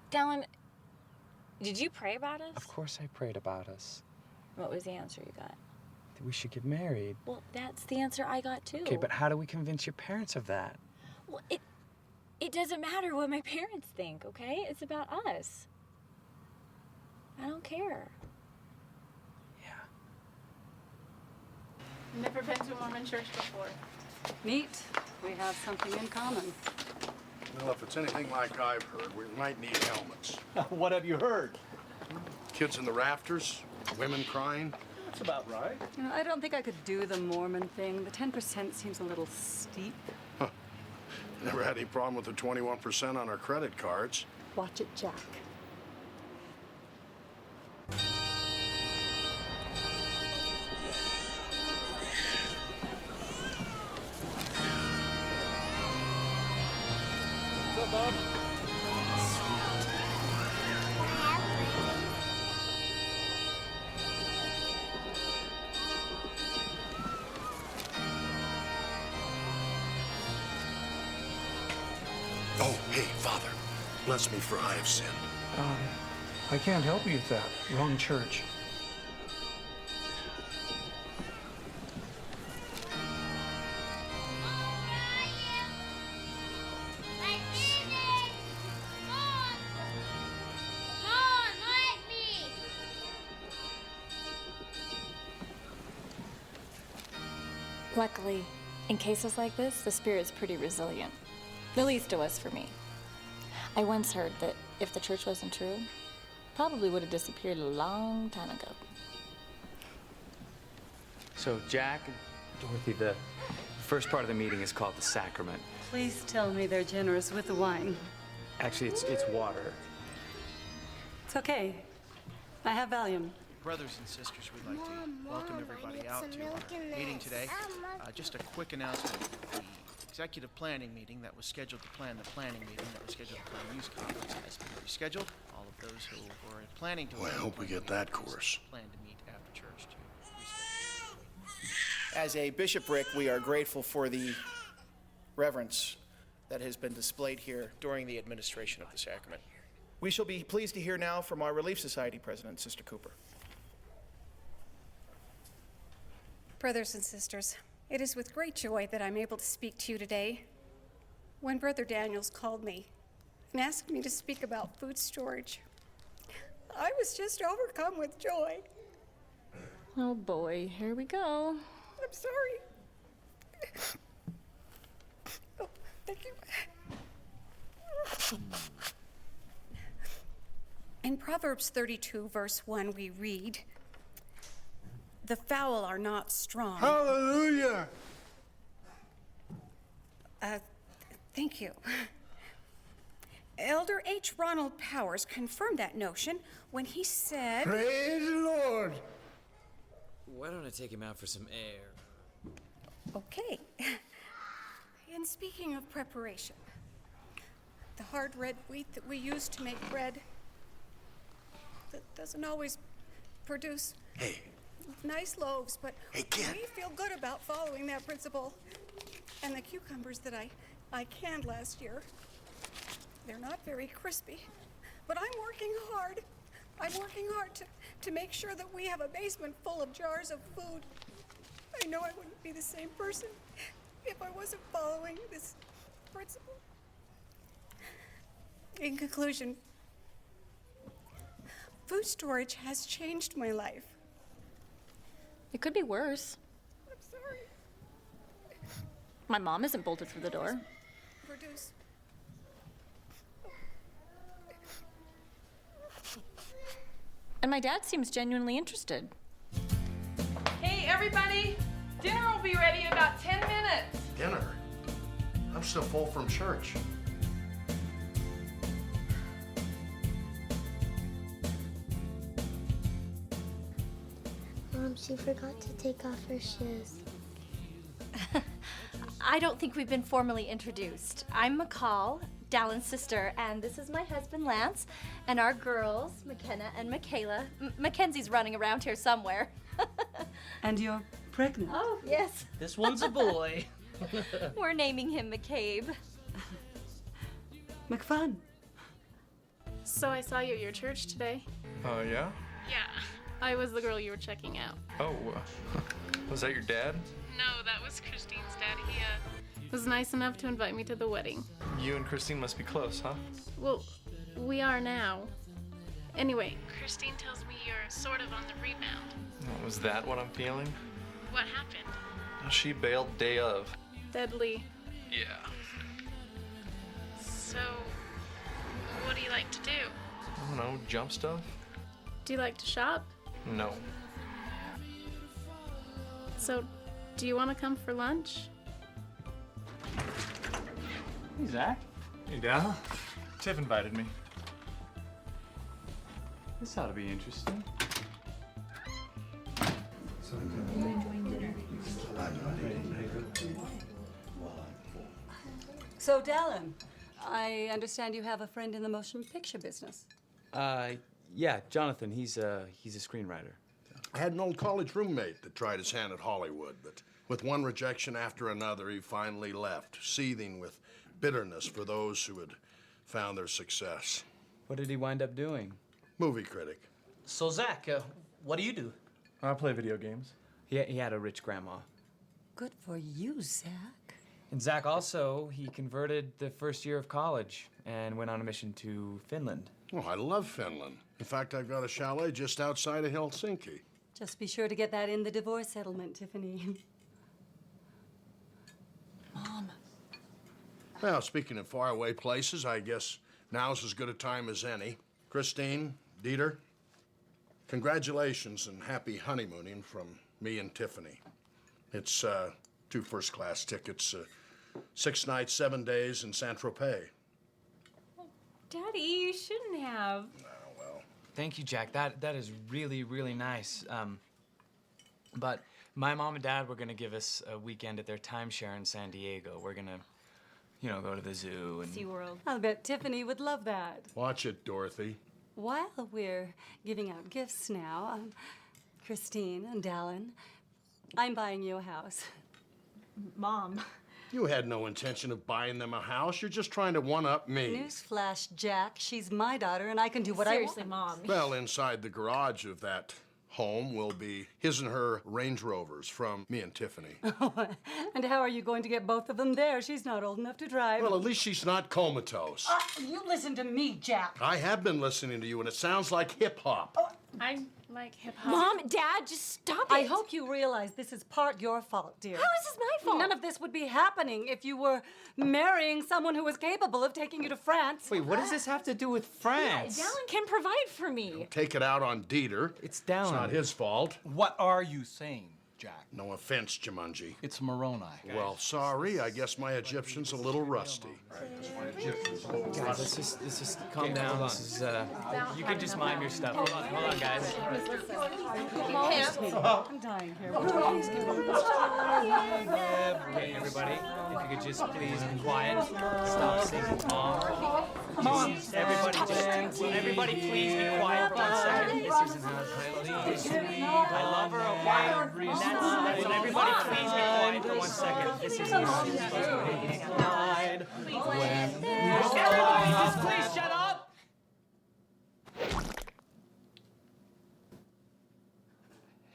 Dallin, did you pray about us? Of course I prayed about us. What was the answer you got? That we should get married. Well, that's the answer I got too. Okay, but how do we convince your parents of that? Well, it doesn't matter what my parents think, okay? It's about us. I don't care. Never been to a Mormon church before. Neat. We have something in common. Well, if it's anything like I've heard, we might need helmets. What have you heard? Kids in the rafters, women crying. That's about right. You know, I don't think I could do the Mormon thing. The 10% seems a little steep. Huh. Never had any problem with the 21% on our credit cards. Watch it, Jack. What's up, Bob? Oh, hey, Father, bless me for I have sinned. I can't help you with that. Wrong church. Luckily, in cases like this, the spirit's pretty resilient. At least it was for me. I once heard that if the church wasn't true, probably would have disappeared a long time ago. So, Jack and Dorothy, the first part of the meeting is called the sacrament. Please tell me they're generous with the wine. Actually, it's water. It's okay. I have Valium. Brothers and sisters, we'd like to welcome everybody out to our meeting today. Just a quick announcement. The executive planning meeting that was scheduled to plan the planning meeting that was scheduled to plan the youth conference has been rescheduled. All of those who were planning to... Well, I hope we get that course. ...plan to meet after church to reschedule. As a bishopric, we are grateful for the reverence that has been displayed here during the administration of the sacrament. We shall be pleased to hear now from our Relief Society president, Sister Cooper. Brothers and sisters, it is with great joy that I'm able to speak to you today. When Brother Daniels called me and asked me to speak about food storage, I was just overcome with joy. Oh boy, here we go. I'm sorry. Oh, thank you. In Proverbs 32, verse 1, we read, "The fowl are not strong." Hallelujah! Thank you. Elder H. Ronald Powers confirmed that notion when he said, Praise the Lord! Why don't I take him out for some air? Okay. And speaking of preparation, the hard red wheat that we use to make bread, that doesn't always produce nice loaves, but we feel good about following that principle. And the cucumbers that I canned last year, they're not very crispy, but I'm working hard. I'm working hard to make sure that we have a basement full of jars of food. I know I wouldn't be the same person if I wasn't following this principle. In conclusion, food storage has changed my life. It could be worse. I'm sorry. My mom isn't bolted through the door. Produce. And my dad seems genuinely interested. everybody. Dinner will be ready in about 10 minutes. Dinner? I'm still full from church. Mom, she forgot to take off her shoes. I don't think we've been formally introduced. I'm McCall, Dallin's sister, and this is my husband, Lance, and our girls, McKenna and Michaela. Mackenzie's running around here somewhere. And you're pregnant? Oh, yes. This one's a boy. We're naming him McCabe. McFun. So I saw you at your church today. Oh, yeah? Yeah. I was the girl you were checking out. Oh, was that your dad? No, that was Christine's dad. He was nice enough to invite me to the wedding. You and Christine must be close, huh? Well, we are now. Anyway, Christine tells me you're sort of on the rebound. Was that what I'm feeling? What happened? She bailed day of. Deadly. Yeah. So, what do you like to do? I don't know, jump stuff? Do you like to shop? No. So, do you want to come for lunch? Hey, Zach. Hey, Dal. Tiff invited me. This ought to be interesting. So, Dallin, I understand you have a friend in the motion picture business. Yeah, Jonathan, he's a screenwriter. I had an old college roommate that tried his hand at Hollywood, but with one rejection after another, he finally left, seething with bitterness for those who had found their success. What did he wind up doing? Movie critic. So, Zach, what do you do? I play video games. He had a rich grandma. Good for you, Zach. And Zach also, he converted the first year of college and went on a mission to Finland. Oh, I love Finland. In fact, I've got a chalet just outside of Helsinki. Just be sure to get that in the divorce settlement, Tiffany. Mom. Well, speaking of faraway places, I guess now's as good a time as any. Christine, Dieter, congratulations and happy honeymooning from me and Tiffany. It's 2 first-class tickets, 6 nights, 7 days in Saint-Tropez. Daddy, you shouldn't have. Thank you, Jack. That is really, really nice. But my mom and dad were gonna give us a weekend at their timeshare in San Diego. We're gonna, go to the zoo and SeaWorld. I'll bet Tiffany would love that. Watch it, Dorothy. While we're giving out gifts now, Christine and Dallin, I'm buying you a house. Mom. You had no intention of buying them a house. You're just trying to one-up me. Newsflash, Jack. She's my daughter, and I can do what I want. Seriously, Mom. Well, inside the garage of that home will be his and her Range Rovers from me and Tiffany. And how are you going to get both of them there? She's not old enough to drive. Well, at least she's not comatose. You listen to me, Jack. I have been listening to you, and it sounds like hip-hop. I like hip-hop. Mom, Dad, just stop it. I hope you realize this is part your fault, dear. How is this my fault? None of this would be happening if you were marrying someone who was capable of taking you to France. Wait, what does this have to do with France? Dallin can provide for me. Take it out on Dieter. It's Dallin. It's not his fault. What are you saying, Jack? No offense, Jumanji. It's Moroni. Well, sorry. I guess my Egyptian's a little rusty. Guys, let's just calm down. This is, you can just mime your stuff. Hold on, guys. I'm dying here. Okay, everybody, if you could just please be quiet. Stop singing. Mom. Everybody, please be quiet for 1 second. This isn't how it's played. I love her, okay? That's everybody, please be quiet for 1 second. This isn't how it's supposed to be. Everybody, just please shut up.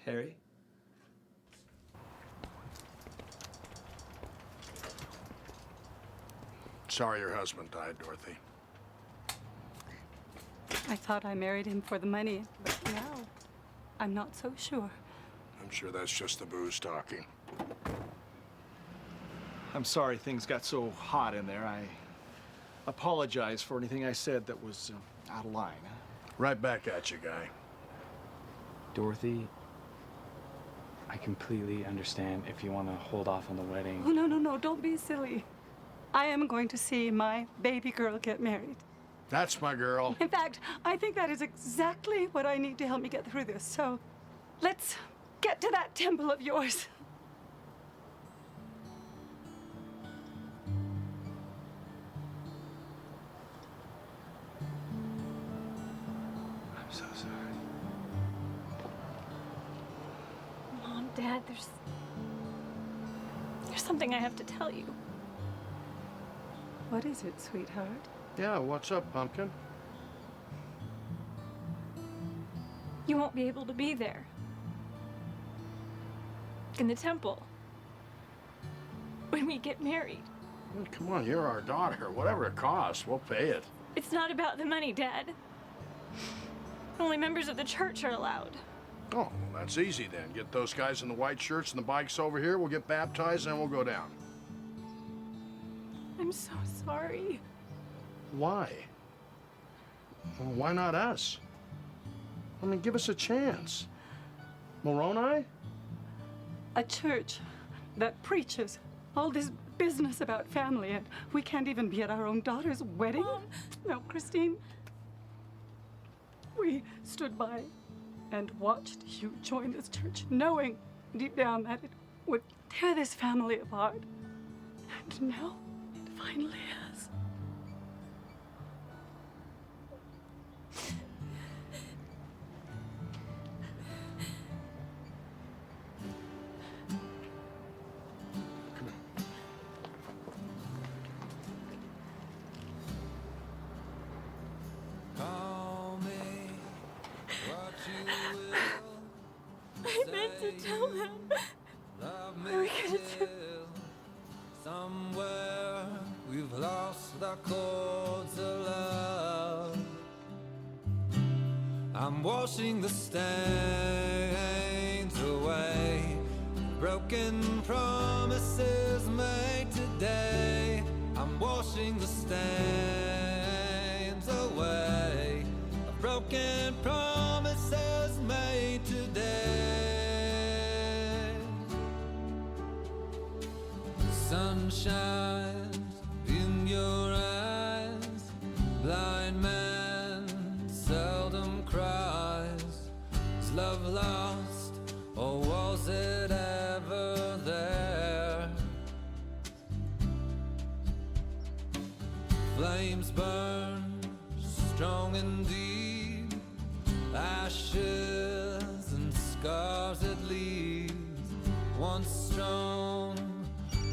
Harry? Sorry your husband died, Dorothy. I thought I married him for the money, but now I'm not so sure. I'm sure that's just the booze talking. I'm sorry things got so hot in there. I apologize for anything I said that was out of line. Right back at you, guy. Dorothy, I completely understand if you want to hold off on the wedding. Oh, no, no, no, don't be silly. I am going to see my baby girl get married. That's my girl. In fact, I think that is exactly what I need to help me get through this. So let's get to that temple of yours. I'm so sorry. Mom, Dad, there's something I have to tell you. What is it, sweetheart? Yeah, what's up, Pumpkin? You won't be able to be there. In the temple. When we get married. Well, come on, you're our daughter. Whatever it costs, we'll pay it. It's not about the money, Dad. Only members of the church are allowed. Oh, well, that's easy then. Get those guys in the white shirts and the bikes over here. We'll get baptized and we'll go down. I'm so sorry. Why? Well, why not us? I mean, give us a chance. Moroni? A church that preaches all this business about family, and we can't even be at our own daughter's wedding? Mom. No, Christine. We stood by and watched you join this church, knowing deep down that it would tear this family apart. And now it finally has. I meant to tell him. What are we gonna do? Somewhere we've lost the chords of love. I'm washing the stains away, broken promises made today. I'm washing the stains away, broken promises made today. Sun shines in your eyes, blind man seldom cries. Is love lost, or was it ever there? Flames burn strong and deep, ashes and scars it leaves. Once strong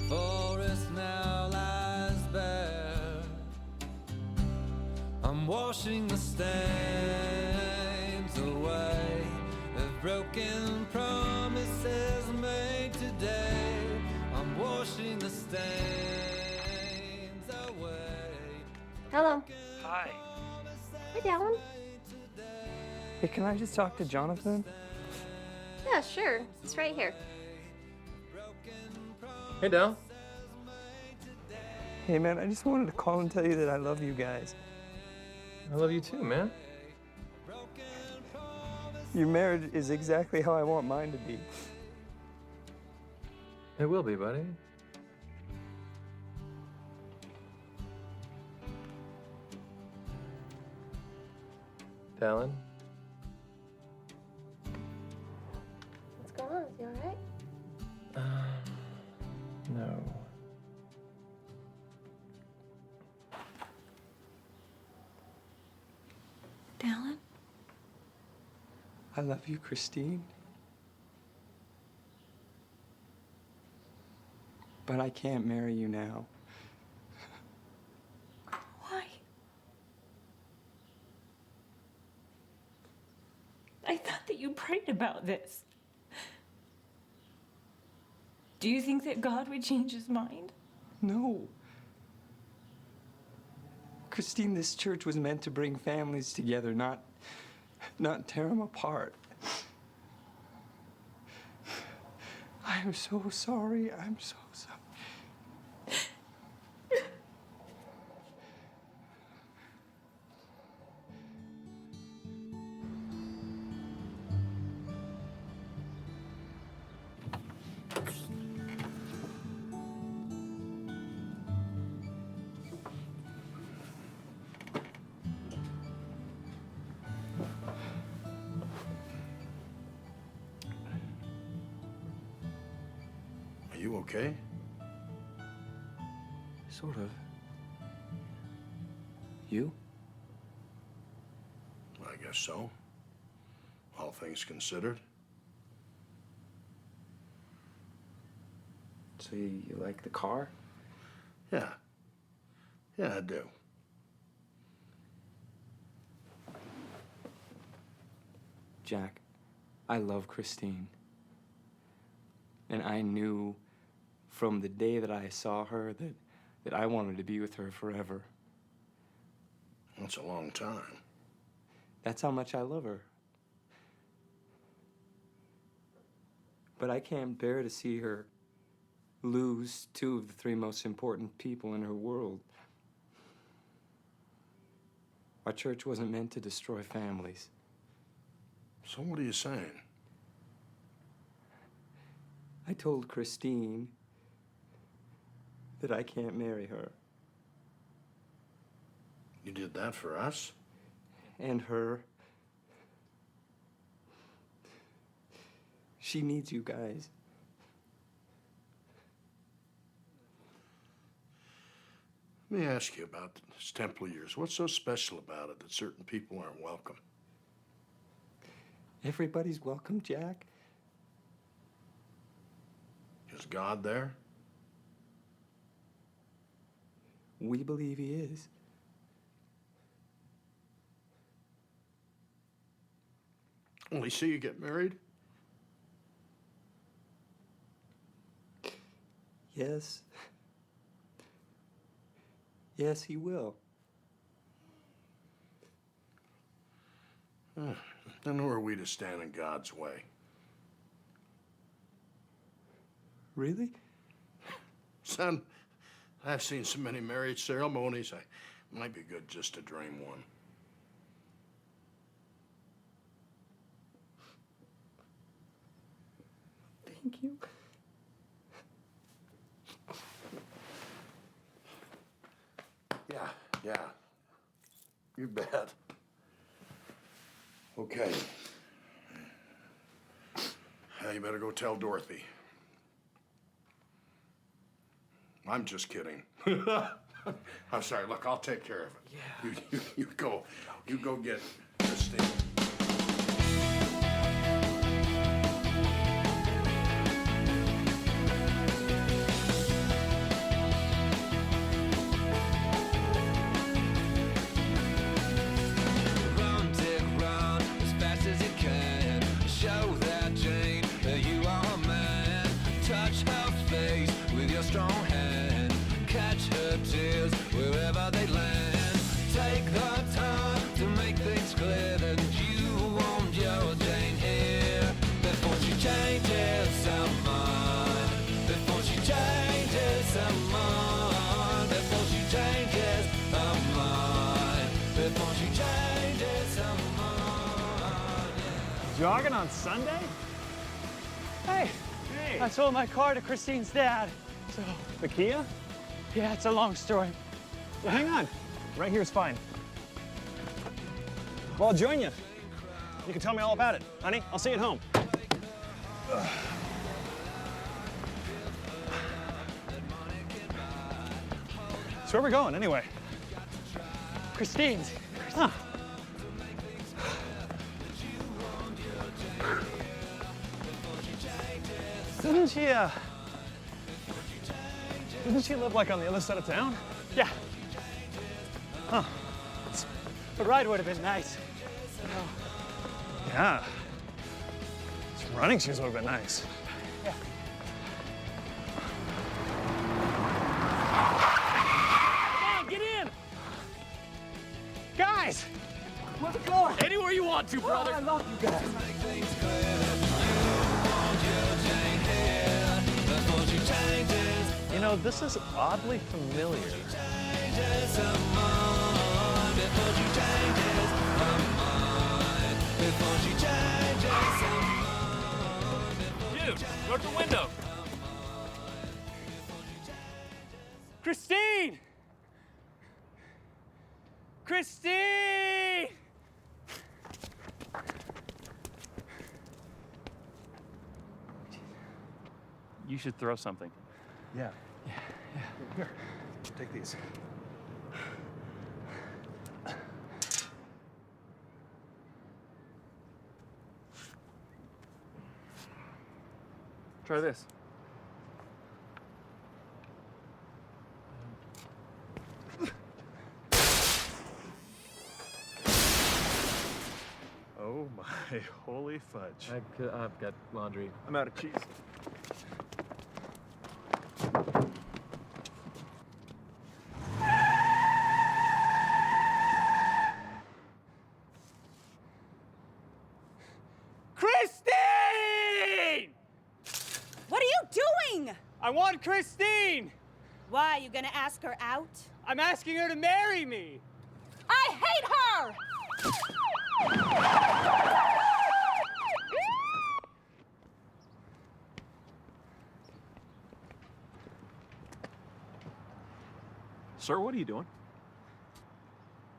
forest now lies bare. I'm washing the stains away of broken promises made today. I'm washing the stains away. Hello. Hi. Hey, Dallin. Hey, can I just talk to Jonathan? Yeah, sure. It's right here. Hey, Dal. Hey, man, I just wanted to call and tell you that I love you guys. I love you too, man. Your marriage is exactly how I want mine to be. It will be, buddy. Dallin? What's going on? Is you all right? No. Dallin? I love you, Christine. But I can't marry you now. Why? I thought that you prayed about this. Do you think that God would change his mind? No. Christine, this church was meant to bring families together, not tear them apart. I am so sorry. I'm so sorry. You okay? Sort of. You? I guess so. All things considered. So you like the car? Yeah. Yeah, I do. Jack, I love Christine. And I knew from the day that I saw her that I wanted to be with her forever. That's a long time. That's how much I love her. But I can't bear to see her lose two of the three most important people in her world. Our church wasn't meant to destroy families. So what are you saying? I told Christine that I can't marry her. You did that for us? And her. She needs you guys. Let me ask you about this temple of yours. What's so special about it that certain people aren't welcome? Everybody's welcome, Jack. Is God there? We believe he is. Only see you get married? Yes. Yes, he will. Then who are we to stand in God's way? Really? Son, I've seen so many marriage ceremonies, it might be good just to dream one. Thank you. Yeah. You bet. Okay. You better go tell Dorothy. I'm just kidding. I'm sorry. Look, I'll take care of it. Yeah. You go. Okay. You go get Christine. Strong hand, catch her tears wherever they land. Take the time to make things clear that you want your Jane here before she changes her mind. Before she changes her mind. Before she changes her mind. Before she changes her mind. Jogging on Sunday? Hey, I sold my car to Christine's dad. So, the Kia? Yeah, it's a long story. Well, hang on. Right here's fine. Well, I'll join you. You can tell me all about it. Honey, I'll see you at home. So where are we going, anyway? Christine's. Huh. Didn't she live like on the other side of town? Yeah. Huh. A ride would have been nice. Yeah. Some running shoes would have been nice. Yeah. Come on, get in! Guys! Where's it going? Anywhere you want to, brother. Oh, I love you guys. You know, this is oddly familiar. Dude, go to the window. Christine! Christine! You should throw something. Yeah. Here, take these. Try this. Oh my holy fudge. I've got laundry. I'm out of cheese. Christine! What are you doing? I want Christine! Why, you gonna ask her out? I'm asking her to marry me! I hate her! Sir, what are you doing?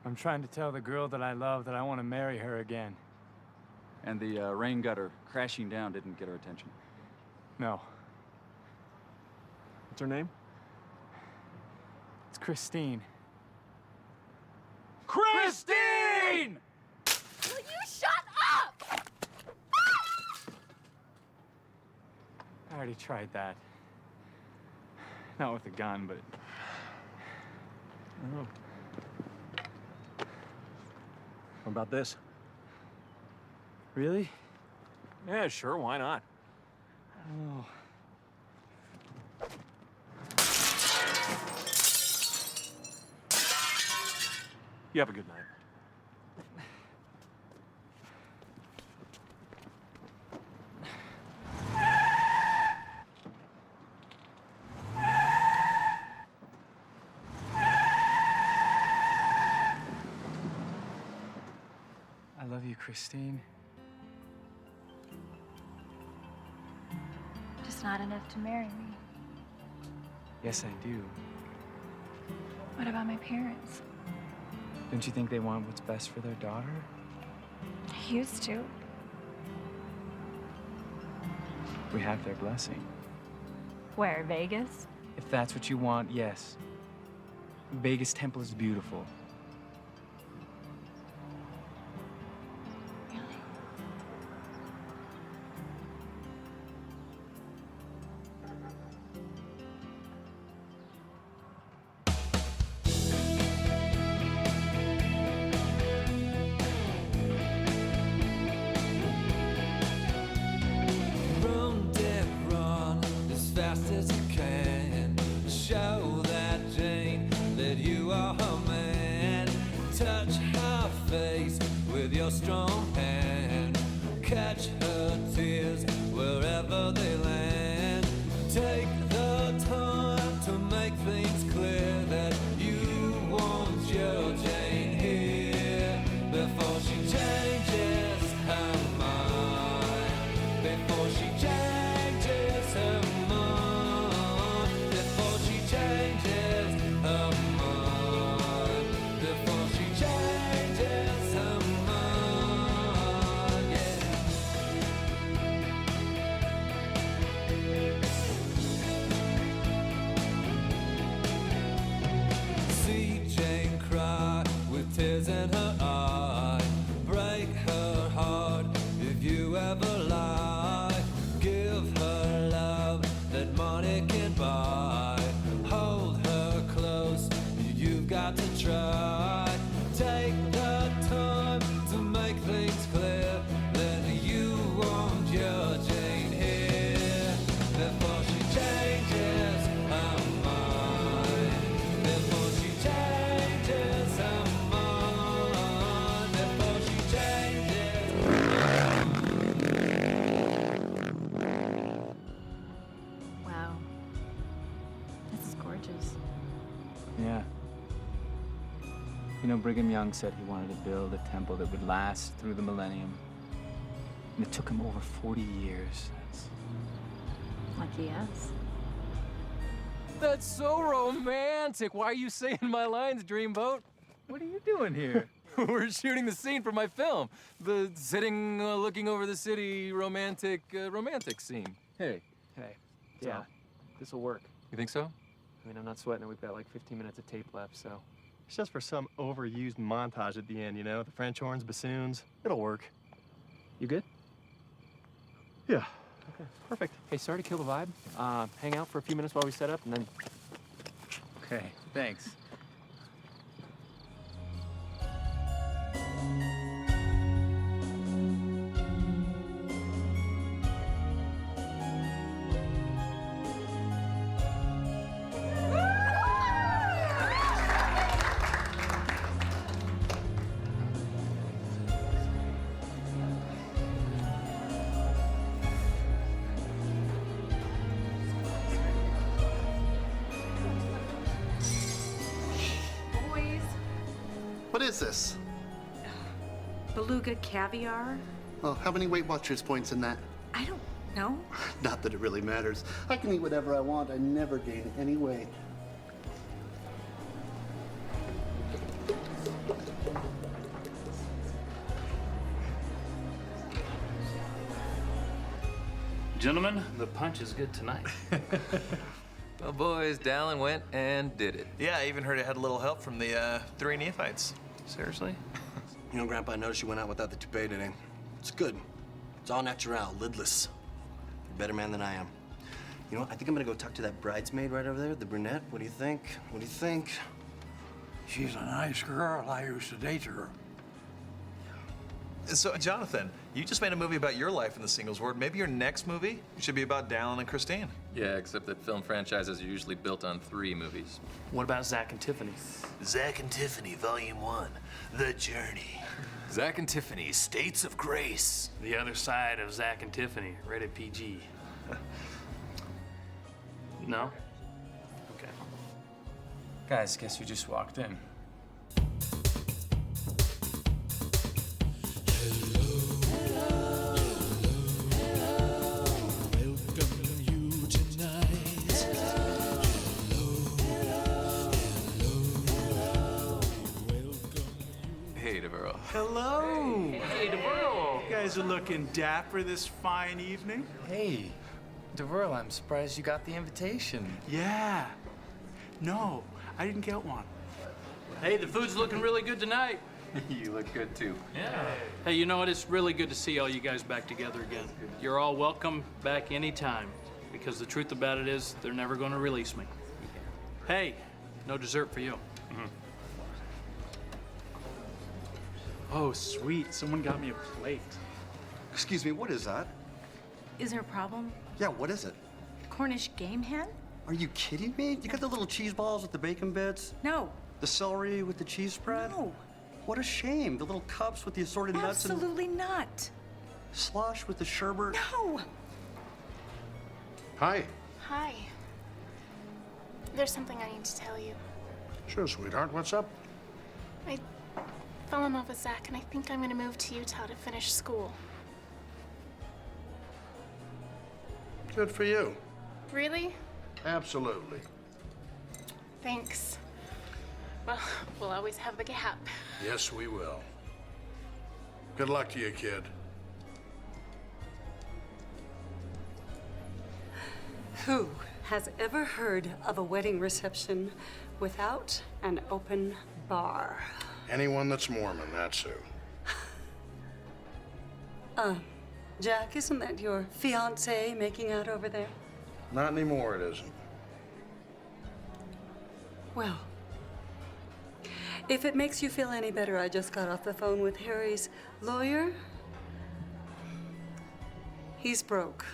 I'm trying to tell the girl that I love that I want to marry her again. And the rain gutter crashing down didn't get her attention. No, What's her name? it's Christine. Christine! Will you shut up? I already tried that. Not with a gun, but Oh. What about this? really? Yeah, sure, why not? Oh. You have a good night. I love you, Christine. Just not enough to marry me. Yes, I do. What about my parents? Don't you think they want what's best for their daughter? I used to. We have their blessing. Where, Vegas? If that's what you want, yes. Vegas Temple is beautiful. Run, Dick, run as fast as you can. Show that Jane that you are her man. Touch her face with your strong hand. Catch her tears wherever they land. Take the time to make things clear that you want your Jane here before she changes her mind. Before she changes her mind. Before she changes her mind. Before she changes her mind. Yeah. See Jane cry with tears in her eye. Break her heart if you ever lie. Give her love that money can buy. Hold her close, you've got to try. Take the time to make things clear that you want your Jane here before she changes her mind. Before she changes her mind. Before she changes Wow. This is gorgeous. Yeah. You know, Brigham Young said he wanted to build a temple that would last through the millennium. And it took him over 40 years. Lucky us. That's so romantic. Why are you saying my lines, Dreamboat? What are you doing here? We're shooting the scene for my film. The sitting, looking over the city, romantic scene. Hey, Hey. yeah, this'll work. You think so? I mean, I'm not sweating it. We've got like 15 minutes of tape left, so. It's just for some overused montage at the end, you know? The French horns, bassoons. It'll work. You good? Yeah. Okay, perfect. Hey, sorry to kill the vibe. Hang out for a few minutes while we set up, and then... Okay, thanks. What is this? Beluga caviar? Well, how many Weight Watchers points in that? I don't know. Not that it really matters. I can eat whatever I want. I never gain any weight. Gentlemen, the punch is good tonight. Well, boys, Dallin went and did it. Yeah, I even heard it had a little help from the 3 neophytes. Seriously? You know, Grandpa, I noticed you went out without the toupee today. It's good. It's all natural, lidless. You're a better man than I am. You know what? I think I'm gonna go talk to that bridesmaid right over there, the brunette. What do you think? What do you think? She's a nice girl. I used to date her. So, Jonathan, you just made a movie about your life in the singles ward. Maybe your next movie should be about Dallin and Christine. Yeah, except that film franchises are usually built on 3 movies. What about Zach and Tiffany? Zach and Tiffany, Volume 1, The Journey. Zach and Tiffany, States of Grace. The other side of Zach and Tiffany, rated PG. No? Okay. Guys, guess who just walked in? Hey, DeVero. Hello. Hey, DeVero. You guys are looking dapper this fine evening. Hey, DeVerl, I'm surprised you got the invitation. Yeah. No, I didn't get one. Hey, the food's looking really good tonight. You look good, too. Yeah. Hey, you know what? It's really good to see all you guys back together again. You're all welcome back anytime, because the truth about it is they're never going to release me. Hey, no dessert for you. Oh, sweet. Someone got me a plate. Excuse me, what is that? Is there a problem? Yeah, what is it? Cornish game hen? Are you kidding me? You got the little cheese balls with the bacon bits? No. The celery with the cheese spread? No. What a shame. The little cups with the assorted nuts and... Absolutely not. Slush with the sherbet? No. Hi. Hi. There's something I need to tell you. Sure, sweetheart. What's up? I fell in love with Zach, and I think I'm going to move to Utah to finish school. Good for you. Really? Absolutely. Thanks. Well, we'll always have the gap. Yes, we will. Good luck to you, kid. Who has ever heard of a wedding reception without an open bar? Anyone that's Mormon, that's who. Jack, isn't that your fiance making out over there? Not anymore, it isn't. Well, if it makes you feel any better, I just got off the phone with Harry's lawyer. He's broke.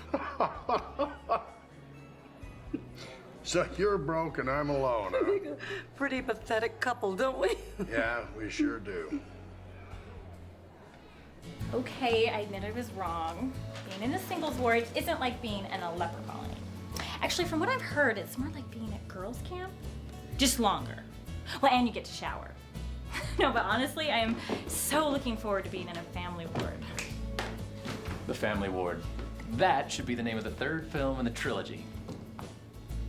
So you're broke and I'm alone, huh? Pretty pathetic couple, don't we? Yeah, we sure do. Okay, I admit I was wrong. Being in a singles ward isn't like being in a leper colony. Actually, from what I've heard, it's more like being at girls' camp, just longer. Well, and you get to shower. No, but honestly, I am so looking forward to being in a family ward. The Family Ward. That should be the name of the 3rd film in the trilogy.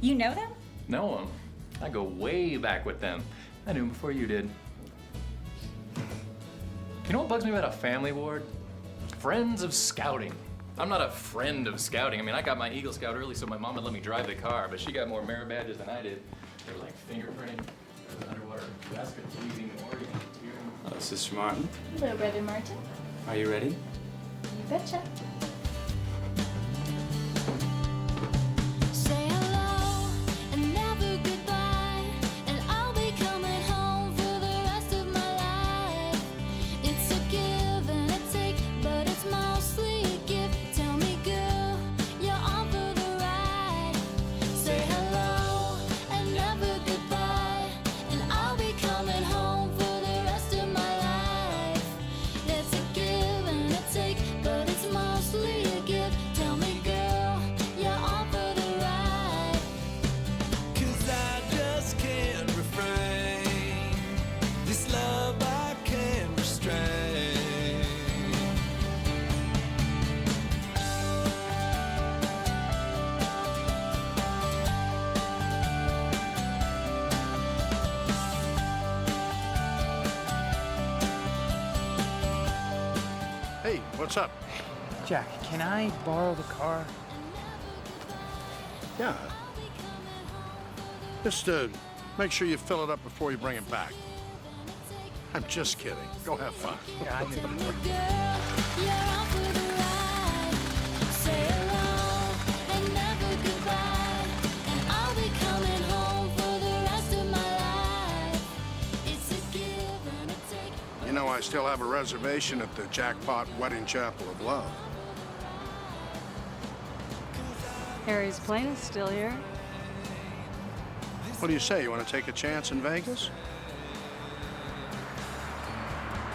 You know them? Know them? I go way back with them. I knew them before you did. You know what bugs me about a family ward? Friends of scouting. I'm not a friend of scouting. I mean, I got my Eagle Scout early, so my mom would let me drive the car, but she got more merit badges than I did. There was like fingerprinting, there was underwater basket weaving, Oregon. Oh, Sister Martin, Hello, Brother Martin. are you ready? You betcha. Say hello and never goodbye, and I'll be coming home for the rest of my life. It's a give and a take, but it's mostly a give. Tell me, girl, you're on for the ride. Say hello and never goodbye, and I'll be coming home for the rest of my life. It's a give and a take, but it's mostly a give. Tell me, girl, you're on for the ride. 'Cause I just can't refrain. This love I can't restrain. Hey, what's up? Jack, can I borrow the car? Yeah. Just make sure you fill it up before you bring it back. I'm just kidding. Go have fun. Yeah, I knew you were. You're on for the ride. Say hello and never goodbye, and I'll be coming home for the rest of my life. It's a give and a take. You know, I still have a reservation at the Jackpot Wedding Chapel of Love. Harry's plane is still here. What do you say? You want to take a chance in Vegas?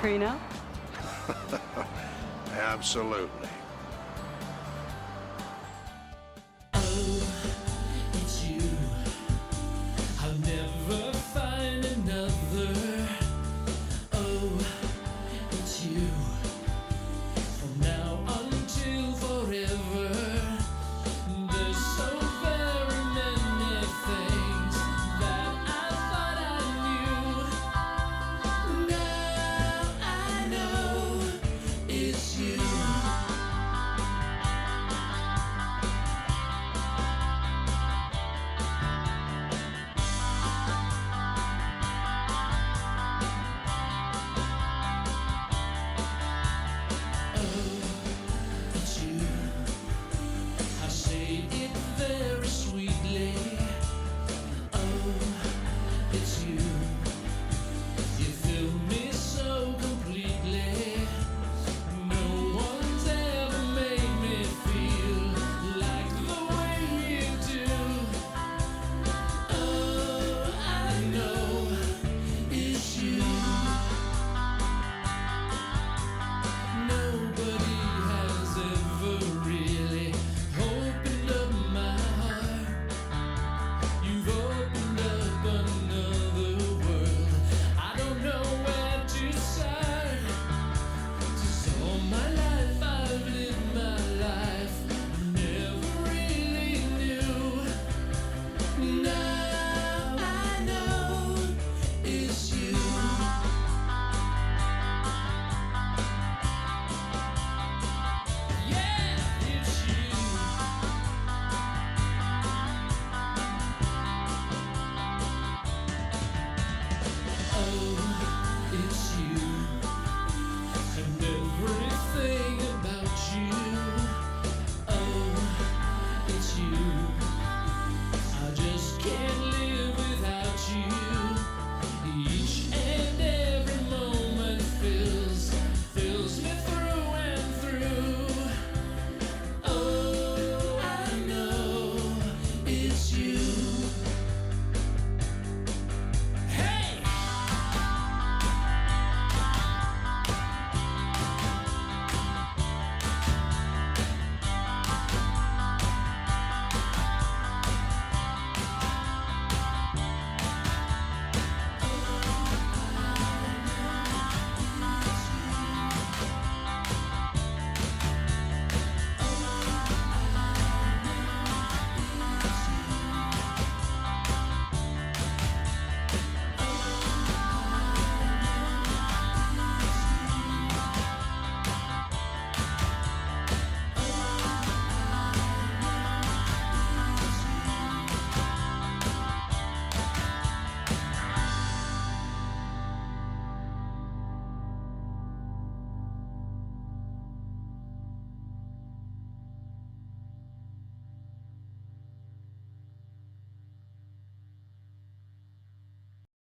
Prenup? Absolutely.